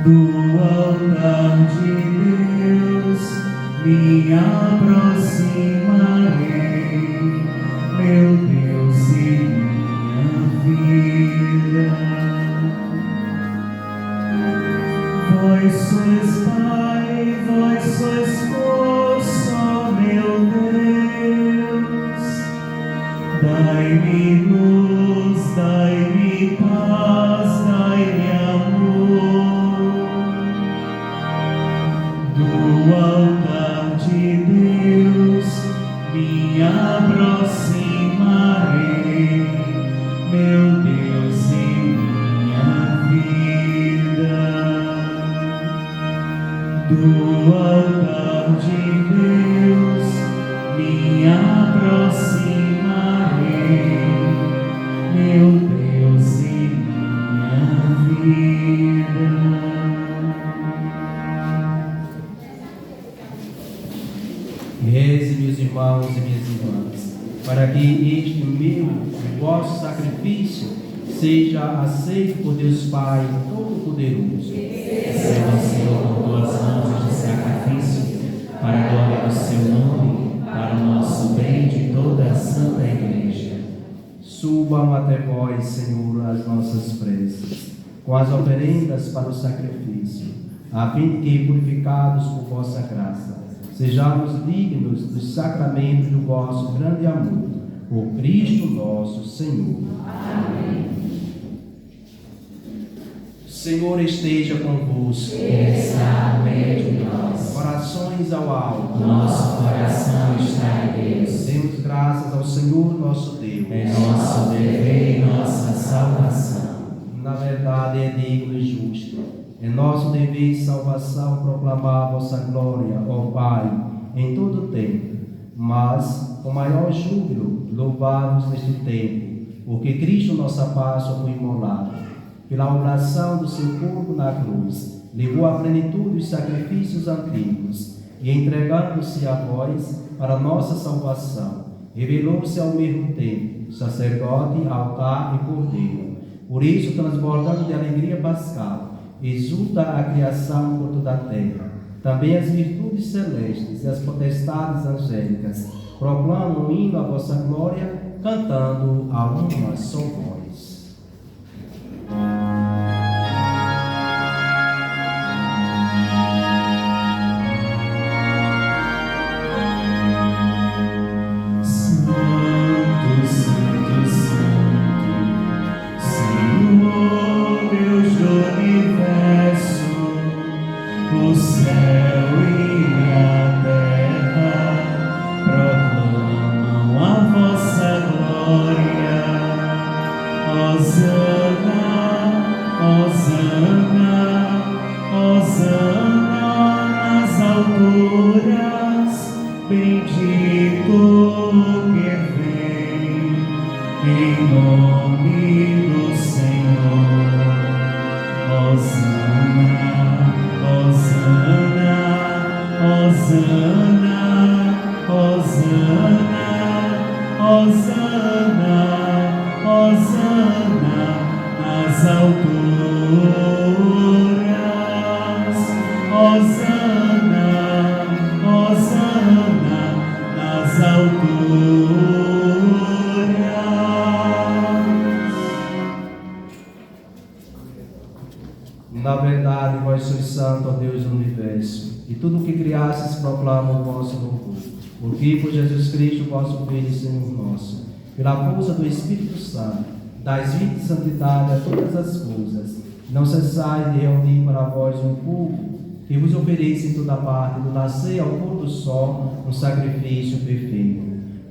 Do altar de Deus me aproximarei, meu Deus e minha vida. Vós sois Pai, vós sois força, meu Deus. Dai-me luz, dai-me paz, dai-me amor. Do altar de Deus me aproximarei, meu Deus e minha vida. Do altar de Deus me aproximarei, meu Deus e minha vida. Reze, meus irmãos e minhas irmãs, para que este meu e vosso sacrifício seja aceito por Deus Pai Todo-Poderoso. Receba, Senhor, com tuas mãos de sacrifício, para a glória do seu nome, para o nosso bem de toda a Santa Igreja. Subam até vós, Senhor, as nossas preces, com as oferendas para o sacrifício, a fim de que, purificados por vossa graça, sejamos dignos dos sacramentos do vosso grande amor, por Cristo nosso Senhor. Amém. O Senhor esteja convosco. Está no meio de nós. Corações ao alto. Nosso coração está em Deus. Demos graças ao Senhor nosso Deus. É nosso dever e nossa salvação. Na verdade é digno e justo. É nosso dever e salvação proclamar a vossa glória, ó Pai, em todo o tempo. Mas, com maior júbilo, louvá-vos neste tempo, porque Cristo, nossa Páscoa, foi imolado. Pela oração do seu corpo na cruz, levou à plenitude os sacrifícios antigos e, entregando-se a vós para nossa salvação, revelou-se ao mesmo tempo sacerdote, altar e cordeiro. Por isso, transbordando de alegria pascal, exulta a criação por toda a terra. Também as virtudes celestes e as potestades angélicas proclamam um hino à vossa glória, cantando a uma só voz. Na verdade, vós sois santo, ó Deus do universo, e tudo o que criastes proclama o vosso louvor. Porque por Jesus Cristo, vosso Filho e Senhor nosso, pela força do Espírito Santo, dais vida e santidade a todas as coisas, não cessais de reunir para vós um povo que vos ofereça em toda parte, do nascer ao pôr do sol, um sacrifício perfeito.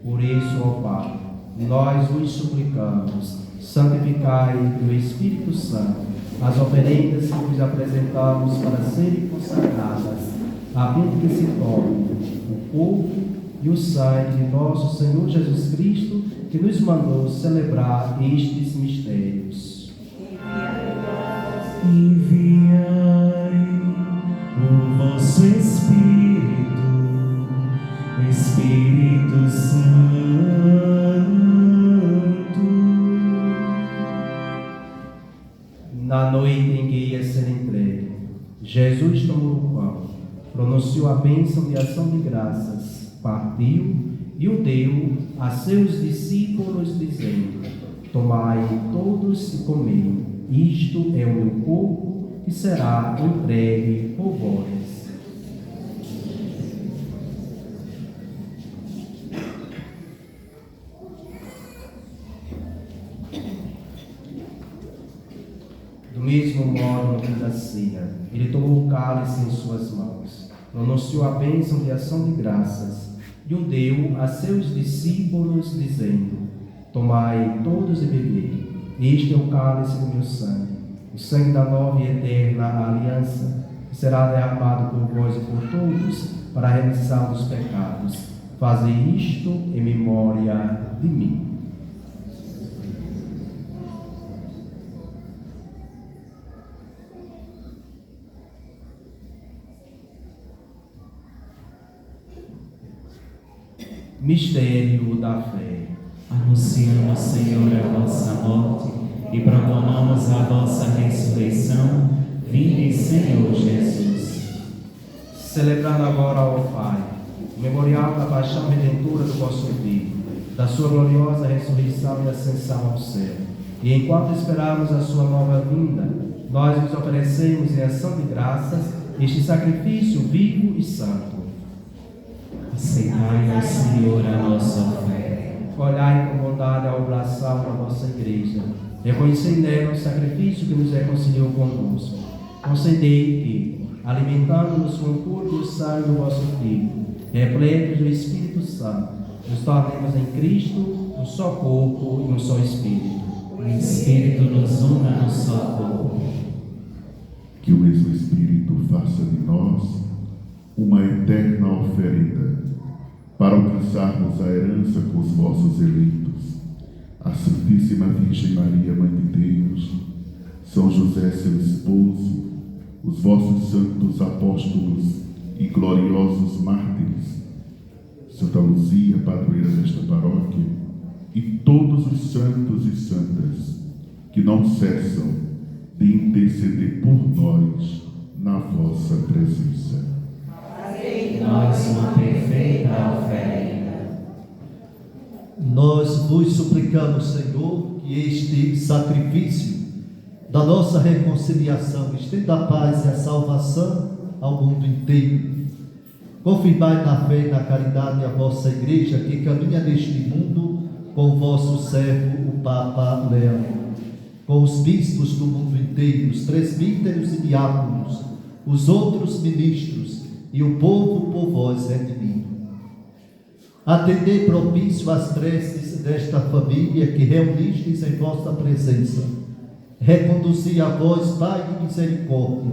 Por isso, ó Pai, nós vos suplicamos, santificai pelo Espírito Santo as oferendas que vos apresentamos para serem consagradas, a fim de que se torne o corpo e o sangue de nosso Senhor Jesus Cristo, que nos mandou celebrar estes mistérios. Enviai o vosso Espírito Santo. Na noite em que ia ser entregue, Jesus tomou o pão, pronunciou a bênção de ação de graças, partiu e o deu a seus discípulos, dizendo: tomai todos e comei, isto é o meu corpo que será entregue por vós. Do mesmo modo, no fim da ceia, ele tomou o cálice em suas mãos, pronunciou a bênção de ação de graças e o deu a seus discípulos, dizendo: tomai todos e bebei, este é o cálice do meu sangue, o sangue da nova e eterna aliança, que será derramado por vós e por todos para a remissão dos pecados. Fazei isto em memória de mim. Mistério da fé. Anunciamos, Senhor, a vossa morte e proclamamos a vossa ressurreição. Vinde, Senhor Jesus. Celebrando agora, ó Pai, o memorial da paixão redentora do vosso Filho, da sua gloriosa ressurreição e ascensão ao céu, e enquanto esperamos a sua nova vinda, nós nos oferecemos em ação de graças este sacrifício vivo e santo. Aceitai, ó Senhor, a nossa oferta. Olhai com bondade a oblação da vossa igreja. Reconhecei nela o sacrifício que nos reconciliou convosco. Concedei que, alimentando-nos com o corpo e o sangue do vosso Filho, repletos do Espírito Santo, nos tornemos em Cristo um só corpo e um só Espírito. O Espírito nos una no só corpo. Que o mesmo Espírito faça de nós uma eterna oferenda para alcançarmos a herança com os vossos eleitos, a Santíssima Virgem Maria, Mãe de Deus, São José, seu esposo, os vossos santos apóstolos e gloriosos mártires, Santa Luzia, padroeira desta paróquia, e todos os santos e santas que não cessam de interceder por nós na vossa presença. Fazei nós uma perfeita oferenda. Nós vos suplicamos, Senhor, que este sacrifício da nossa reconciliação estenda a paz e a salvação ao mundo inteiro. Confirmai na fé e na caridade a vossa igreja que caminha neste mundo com o vosso servo, o Papa Leão, com os bispos do mundo inteiro, os presbíteros e diáconos, os outros ministros e o povo por vós redimido. Atendei propício às preces desta família que reunistes em vossa presença. Reconduzi a vós, Pai de misericórdia,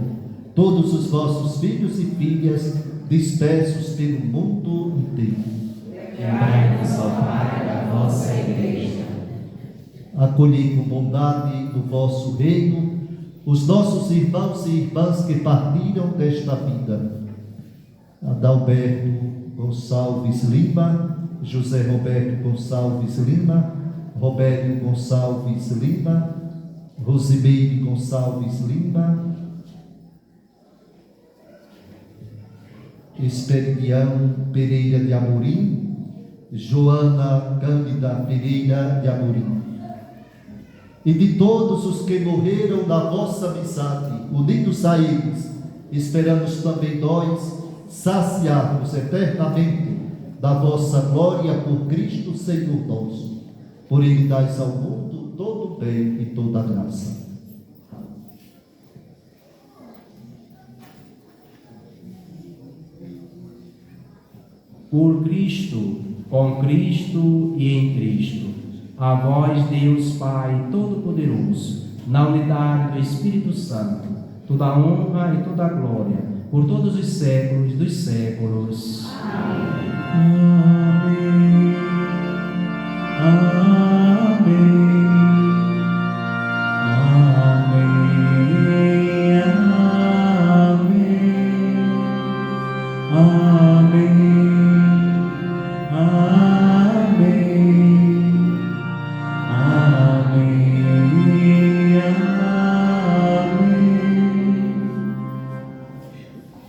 todos os vossos filhos e filhas dispersos pelo mundo inteiro. Lembrai-nos, ó Pai, da vossa igreja. Acolhei com bondade do vosso reino os nossos irmãos e irmãs que partiram desta vida. Adalberto Gonçalves Lima, José Roberto Gonçalves Lima, Robério Gonçalves Lima, Rosimeire Gonçalves Lima, Esperidião Pereira de Amorim, Joana Cândida Pereira de Amorim, e de todos os que morreram na vossa amizade, unidos a eles, esperamos também nós saciar-nos eternamente da vossa glória por Cristo Senhor nosso. Por Ele dais ao mundo todo o bem e toda a graça. Por Cristo, com Cristo e em Cristo, a vós, Deus Pai Todo-Poderoso, na unidade do Espírito Santo, toda a honra e toda a glória, por todos os séculos dos séculos. Amém. Amém.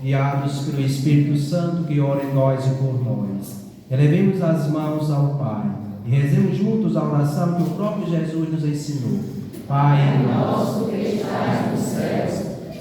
Guiados pelo Espírito Santo que ora em nós e por nós, elevemos as mãos ao Pai e rezemos juntos a oração que o próprio Jesus nos ensinou. Pai nosso que estás nos céus,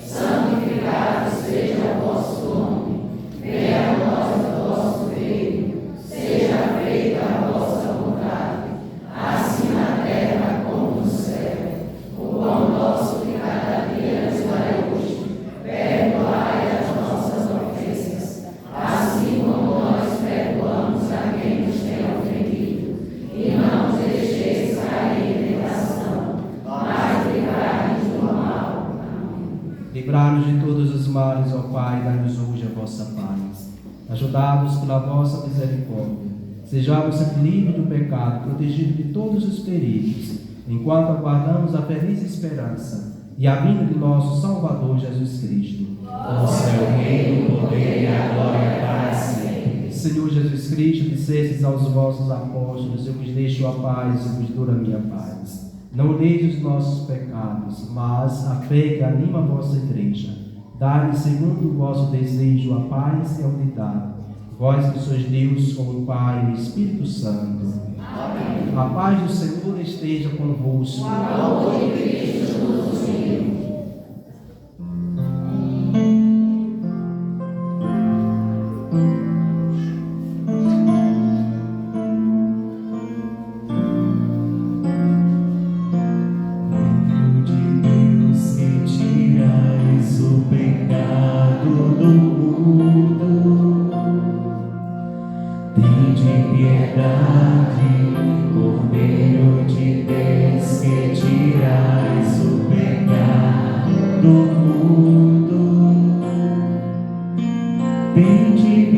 santificado seja o vosso nome. Venha a nós o vosso reino, seja feita a vossa vontade, assim na terra como no céu. O pão nosso de cada dia nos dai hoje. Perdoai as nossas ofensas, assim como nós perdoamos a quem nos tem ofendido. E não nos deixeis cair em tentação, mas livrai-nos do mal. livrai-nos de todos os males, ó Pai, dai-nos hoje a vossa paz. Ajudados pela vossa misericórdia, sejamos sempre livres do pecado, protegidos de todos os perigos, enquanto aguardamos a feliz esperança e a vinda de nosso Salvador Jesus Cristo. O seu reino, o poder e a glória para sempre. Senhor Jesus Cristo, dissestes aos vossos apóstolos: eu vos deixo a paz, eu vos dou a minha paz. Não olheis os nossos pecados, mas a fé que anima a vossa igreja. Dai-lhe, segundo o vosso desejo, a paz e a unidade. Vós que sois Deus com o Pai e o Espírito Santo. Amém. A paz do Senhor esteja convosco. O amor de Cristo nos uniu.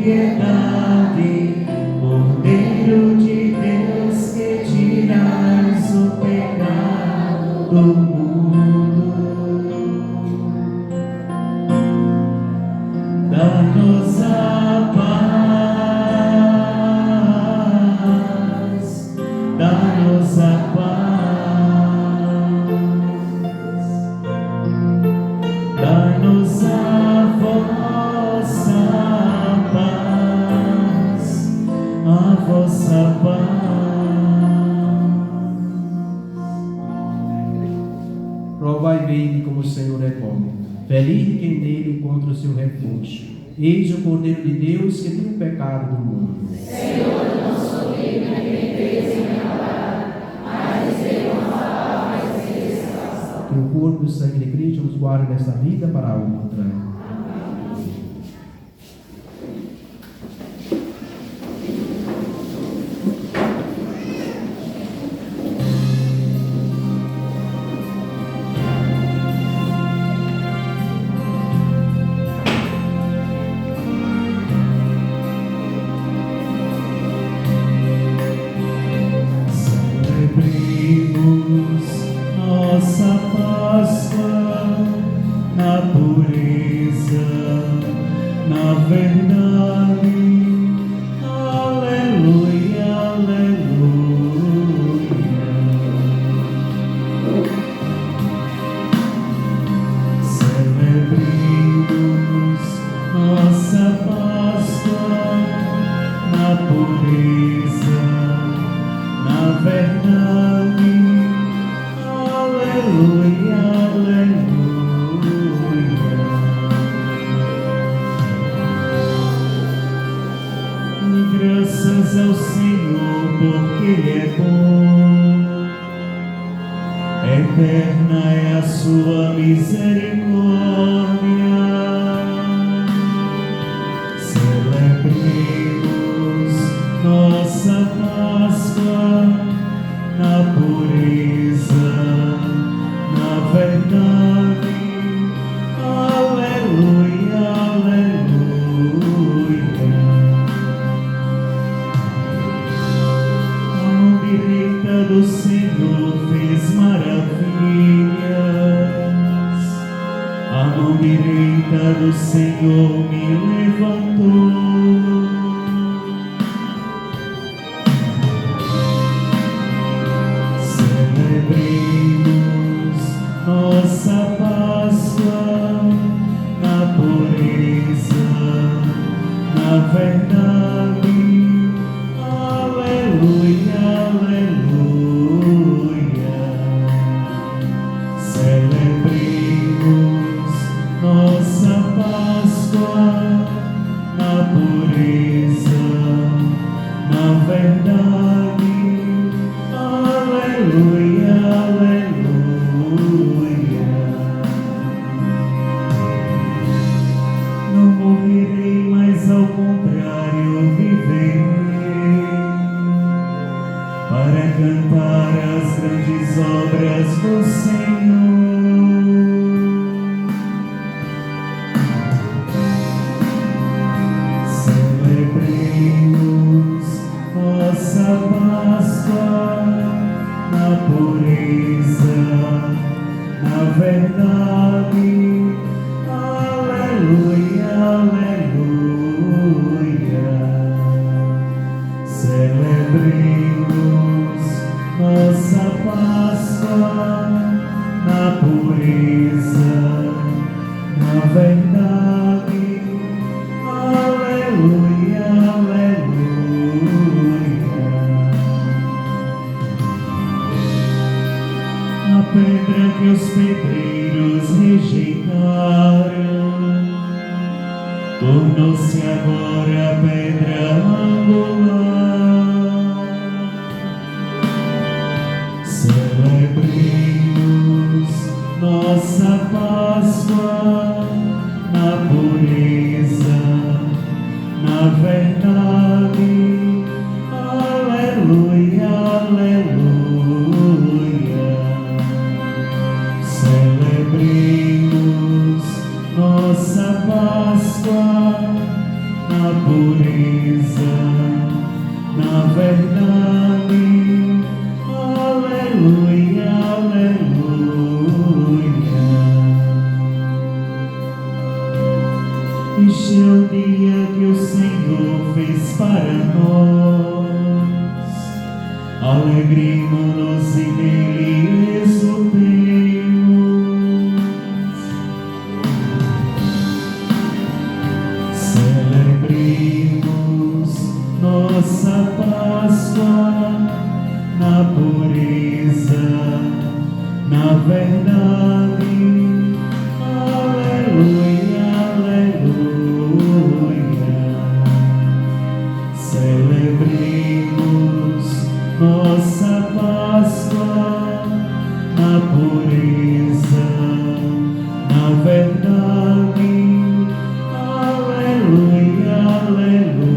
piedade, Cordeiro de Deus que tiras o pecado do mundo. Dá-nos a paz, dá-nos a paz, dá-nos a vossa paz, a vossa paz. Provai bem como o Senhor é bom. Feliz quem nele encontra o seu refúgio. Eis o Cordeiro de Deus que tira o pecado do mundo. Senhor, não sou digno de quem fez em minha palavra, mas dizer uma palavra e ser salvação. Que o corpo e o sangue de Cristo nos guarde desta vida para a outra. Celebremos nossa Páscoa na pureza, na verdade. Aleluia, aleluia. Celebremos nossa Páscoa na pureza, na verdade. Aleluia, aleluia. Graças ao Senhor, porque Ele é bom. Eterna é a sua misericórdia. Celebremos nossa Páscoa na pureza, na verdade. Aleluia, aleluia. A mão direita do Senhor fez maravilhas. A mão direita do Senhor me levantou. Celebremos nossa Páscoa na pureza, na verdade. Aleluia, aleluia. Celebremos nossa Páscoa na pureza, na verdade. Aleluia, aleluia. Não morrerei, mas ao contrário viverei, para cantar as grandes obras do Senhor. Celebremos nossa Páscoa na pureza, na verdade. Aleluia, aleluia. Celebremos nossa Páscoa na pureza, na verdade. Aleluia, aleluia. A pedra que os pedreiros rejeitaram tornou-se agora pedra angular. Celebremos nossa Páscoa na pureza, na verdade. Aleluia, aleluia. Celebremos nossa Páscoa na pureza, na verdade. Aleluia, aleluia. Este é o dia que o Senhor fez para nós. Alegremo-nos e nele exultemos. Celebremos nossa Páscoa na pureza, na verdade. Aleluia, aleluia. Celebremos nossa Páscoa na pureza, na verdade. Aleluia, aleluia.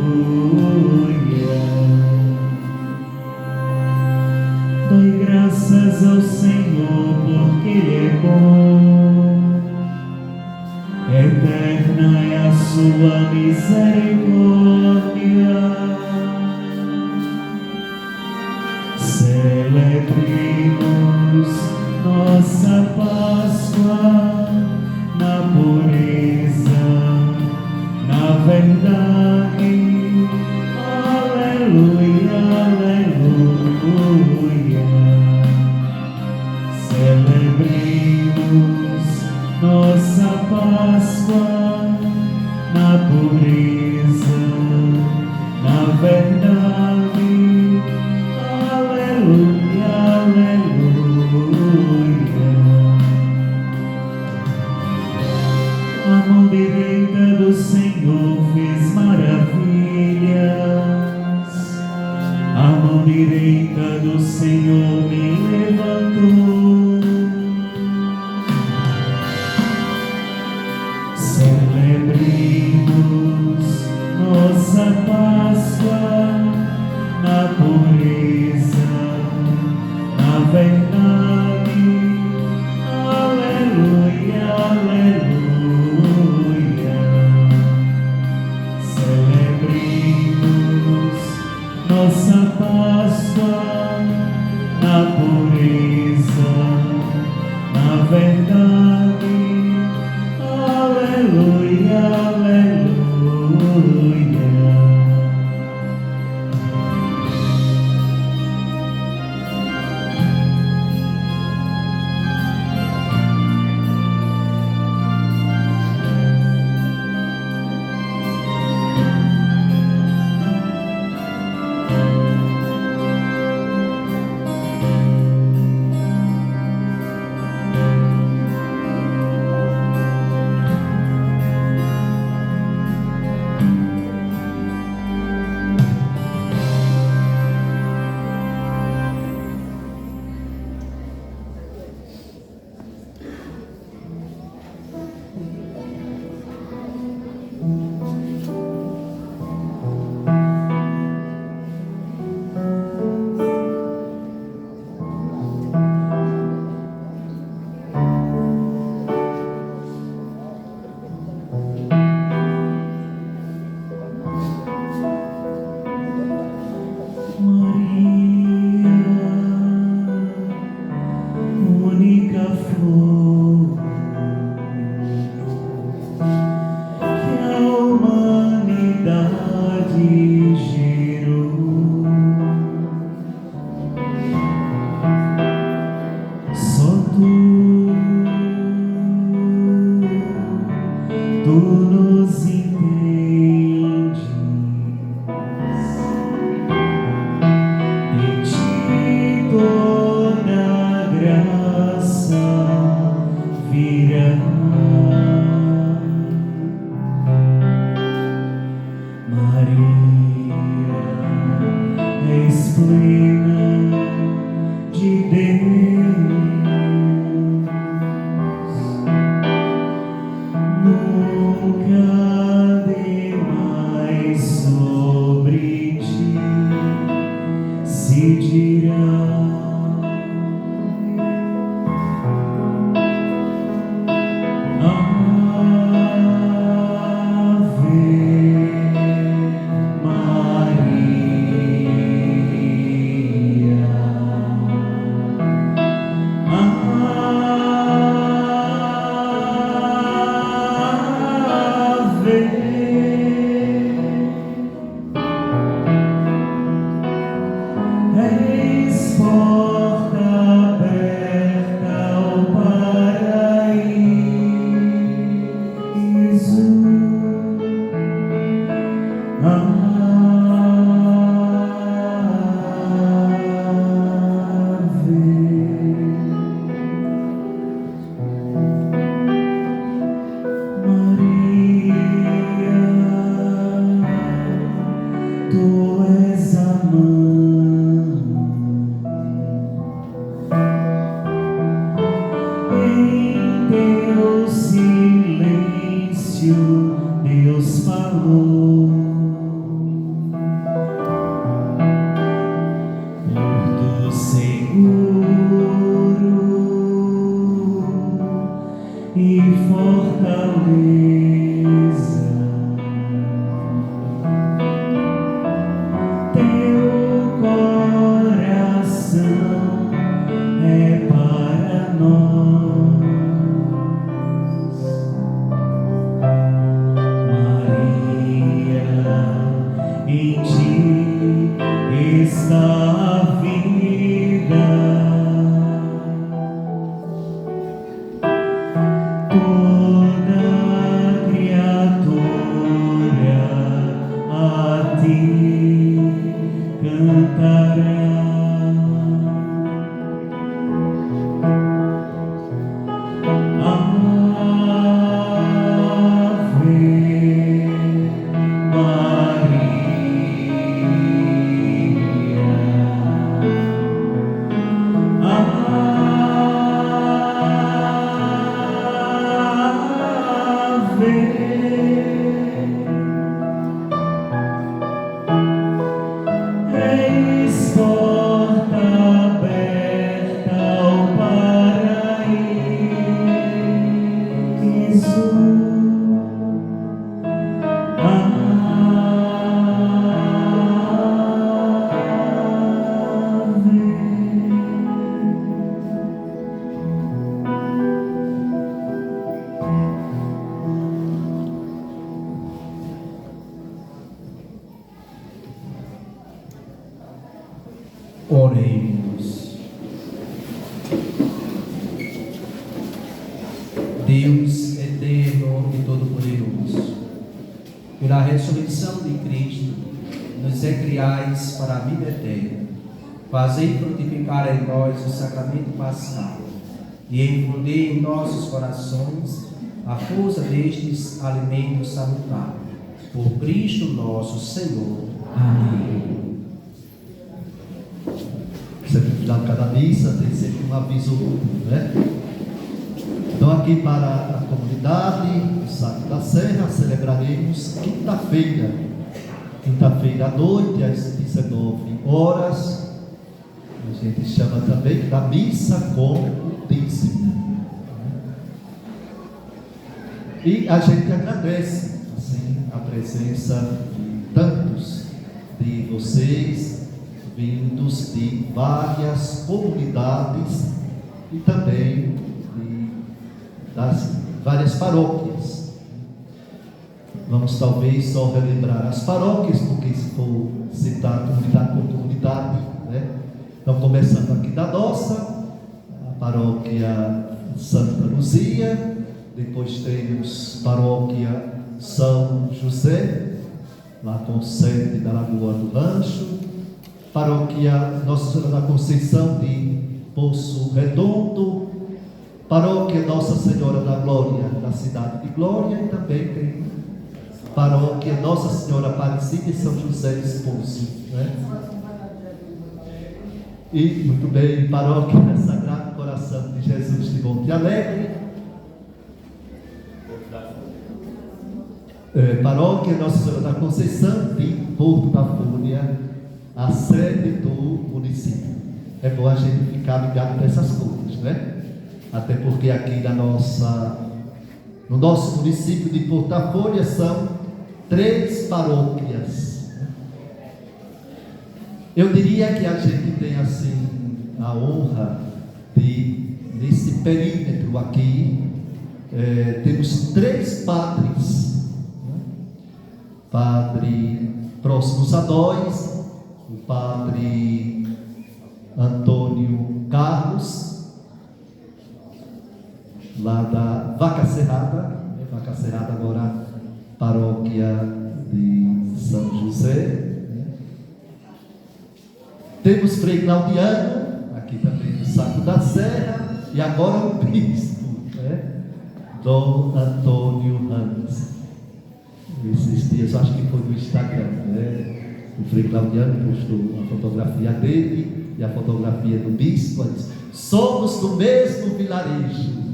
Dai graças ao Senhor, porque Ele é bom. Eterna é a sua misericórdia. Celebremos nossa Páscoa na pureza, na verdade. Aleluia, aleluia. Celebremos nossa Páscoa na pureza, na verdade. Aleluia, aleluia. A mão direita do Senhor fez maravilhas. A mão direita do Senhor me levantou. Celebremos nossa Páscoa na pureza, na verdade. Aleluia, aleluia. Celebremos nossa Páscoa na pureza, na verdade. Aleluia, aleluia. Oremos. Deus eterno e todo-poderoso, pela ressurreição de Cristo, nos recriais para a vida eterna. Fazei frutificar em nós o sacramento pascal e infundei em nossos corações a força destes alimentos salutares. Por Cristo nosso Senhor. Amém. Sempre no final de cada missa tem sempre um aviso, né? Então, aqui para a comunidade do Sacro da Serra, celebraremos quinta-feira à noite, às 19 horas. A gente chama também da missa com o dízimo. E a gente agradece assim a presença de tantos de vocês, vindos de várias comunidades e também das várias paróquias. Vamos talvez só relembrar as paróquias, porque se for citar comunidade por comunidade, né? Então, começando aqui da nossa, a paróquia Santa Luzia, depois temos paróquia São José, lá com sede da Lagoa do Rancho, paróquia Nossa Senhora da Conceição de Poço Redondo, paróquia Nossa Senhora da Glória, da cidade de Glória, e também tem paróquia Nossa Senhora Aparecida de São José Esposo, né? E, muito bem, paróquia Sagrado Coração de Jesus de Monte Alegre, paróquia Nossa Senhora da Conceição de Porto da Fúria, a sede do município. É bom a gente ficar ligado para essas coisas, né? Até porque aqui no nosso município de Porto da Fúria são 3 paróquias. Eu diria que a gente tem assim a honra de, nesse perímetro aqui, temos 3 padres, né? Padre próximos a nós, o padre Antônio Carlos, lá da Vaca Cerrada agora paróquia de São Pois é. Temos Frei Claudiano, aqui também do Saco da Serra, e agora o bispo, Dom Antônio Ramos. Esses dias, acho que foi no Instagram, o Frei Claudiano postou a fotografia dele e a fotografia do bispo. Diz, somos do mesmo vilarejo,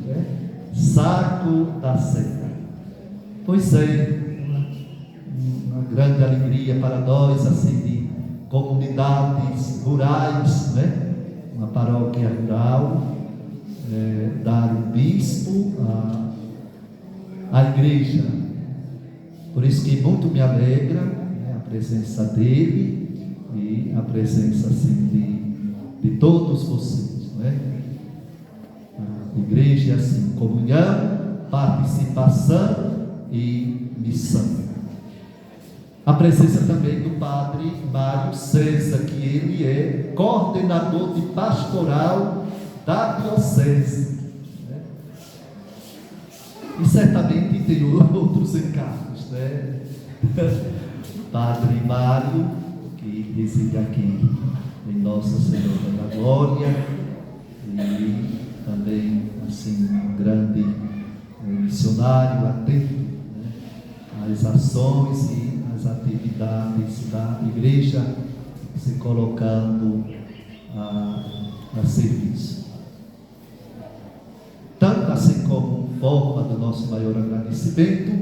Saco da Serra. Pois é, uma grande alegria para nós, assim, de comunidades rurais, uma paróquia rural, dar um bispo à igreja. Por isso que muito me alegra a presença dele e a presença assim, de todos vocês. A igreja é assim, comunhão, participação e missão. A presença também do padre Mário César, que ele é coordenador de pastoral da diocese. E certamente tem outros encargos, Padre Mário, que reside aqui em Nossa Senhora da Glória, e também, assim, um grande missionário atento às ações e às atividades da igreja, se colocando a serviço. Tanto assim como forma do nosso maior agradecimento,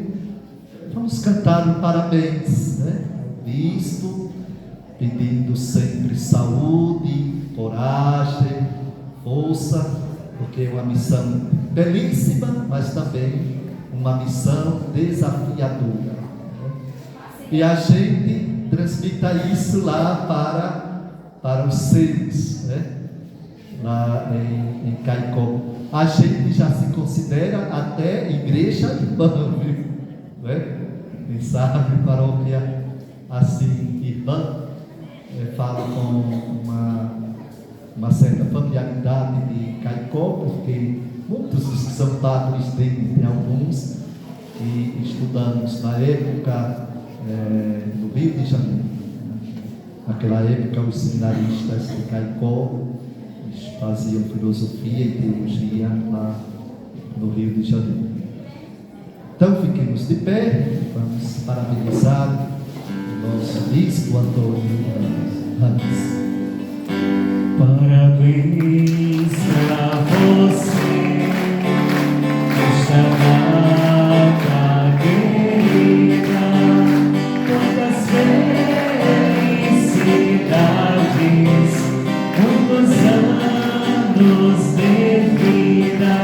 vamos cantar um parabéns, ao bispo, pedindo sempre saúde, coragem, força, porque é uma missão belíssima, mas também uma missão desafiadora. E a gente transmita isso lá para os seres, lá em Caicó. A gente já se considera até igreja irmã, quem sabe, paróquia assim, irmã, fala com uma certa familiaridade de Caicó, porque muitos dos que são padres dele, tem alguns que estudamos na época no Rio de Janeiro. Naquela época, os seminaristas de Caicó faziam filosofia e teologia lá no Rio de Janeiro. Então fiquemos de pé, vamos parabenizar o nosso bispo Antônio Ramos. Parabéns a você, esta data querida, quantas felicidades, quantos anos de vida,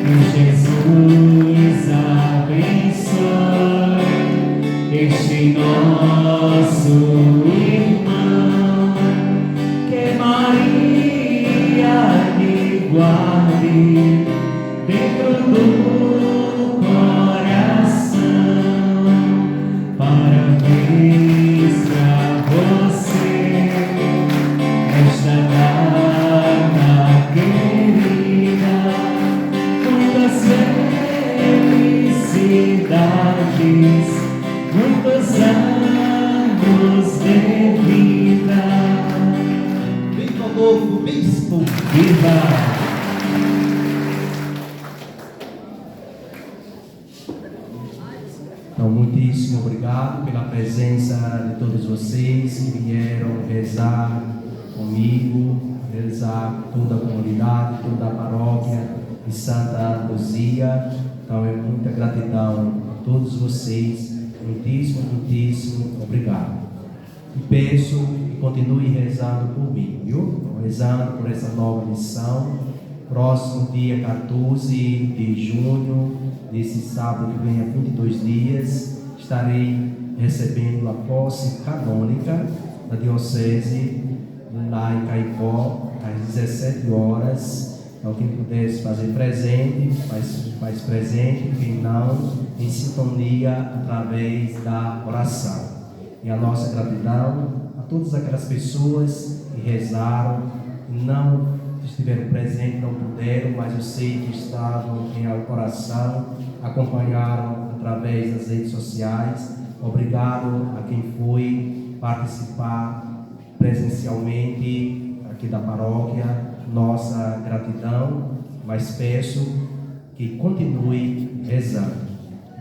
que Jesus abençoe este nosso irmão, que Maria lhe guarde dentro do coração. Parabéns pra você, esta data querida, muitas felicidades, muitos anos de vida. Viva o novo bispo! Viva! Então, muitíssimo obrigado pela presença de todos vocês que vieram rezar comigo, rezar toda a comunidade, toda a paróquia de Santa Luzia. Então, é muita gratidão a todos vocês. Muitíssimo, muitíssimo obrigado. E peço que continue rezando por mim, viu? Rezando por essa nova missão. Próximo dia 14 de junho, nesse sábado que vem a 22 dias, estarei recebendo a posse canônica da Diocese lá em Caicó, às 17 horas. Então, quem pudesse fazer presente, faz presente, quem não, em sintonia através da oração. E a nossa gratidão a todas aquelas pessoas que rezaram, não estiveram presentes, não puderam, mas eu sei que estavam em coração, acompanharam através das redes sociais Obrigado a quem foi participar presencialmente aqui da paróquia. Nossa gratidão, mas peço que continue rezando.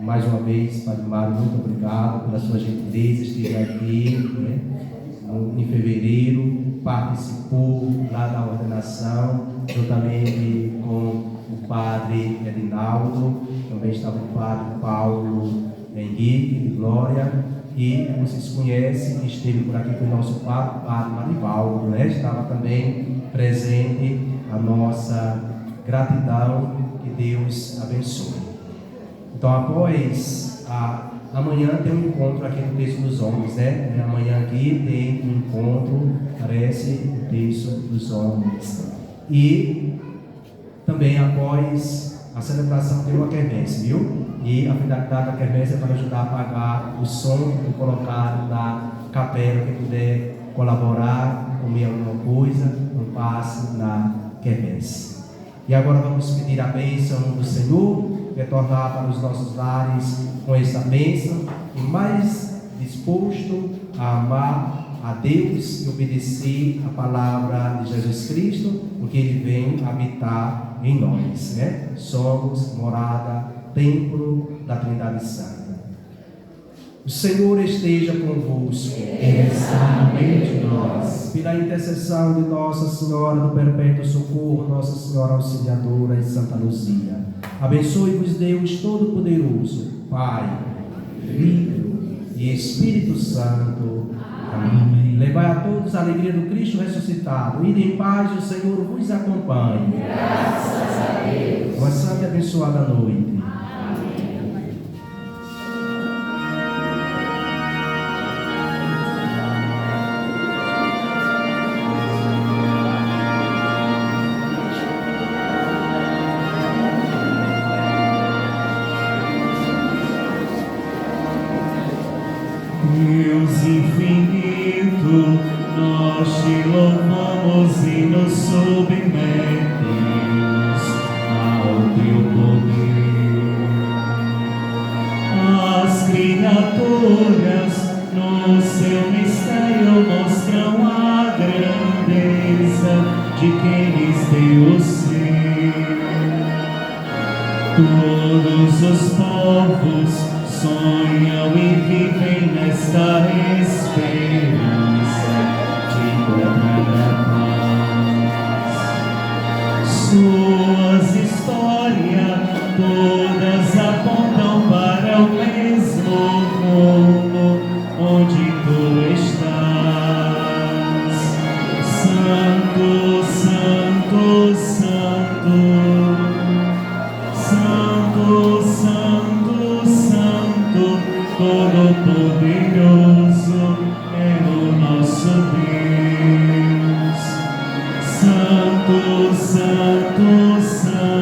Mais uma vez, Padre Mário, muito obrigado pela sua gentileza. Estive aqui em fevereiro, participou lá da ordenação, juntamente com o Padre Edinaldo, também estava o Padre Paulo Henrique de Glória, e vocês conhecem, que esteve por aqui com o nosso Padre Marivaldo, estava também presente. A nossa gratidão, que Deus abençoe. Então, após amanhã tem um encontro aqui no Terço dos Homens, Amanhã aqui tem um encontro, parece, no Terço dos Homens. E também após a celebração tem uma quermesse, viu? E a finalidade da quermesse é para ajudar a pagar o som que colocaram na capela. Quem puder colaborar, comer alguma coisa, um passe na quermesse. E agora vamos pedir a bênção do Senhor, retornar para os nossos lares com essa bênção e mais disposto a amar a Deus e obedecer a palavra de Jesus Cristo, porque Ele vem habitar em nós, Somos morada, templo da Trindade Santa. O Senhor esteja convosco. Ele está no meio de nós. Pela intercessão de Nossa Senhora do Perpétuo Socorro, Nossa Senhora Auxiliadora e Santa Luzia, abençoe-vos Deus Todo-Poderoso, Pai, Filho e Espírito Santo. Amém. Levai a todos a alegria do Cristo ressuscitado. Ide em paz, o Senhor vos acompanhe. Graças a Deus. Uma santa e abençoada noite. Deus infinito, nós te louvamos e nos submetemos ao teu poder. As criaturas no seu mistério mostram a grandeza de quem lhes deu o ser. Todos os povos sonham e vivem nesta esperança de encontrar a paz. Suas histórias todas apontam para o mesmo rumo onde tu estás. Santo, Santo, Santo, Santo, Santo, Santo, Todo-Poderoso,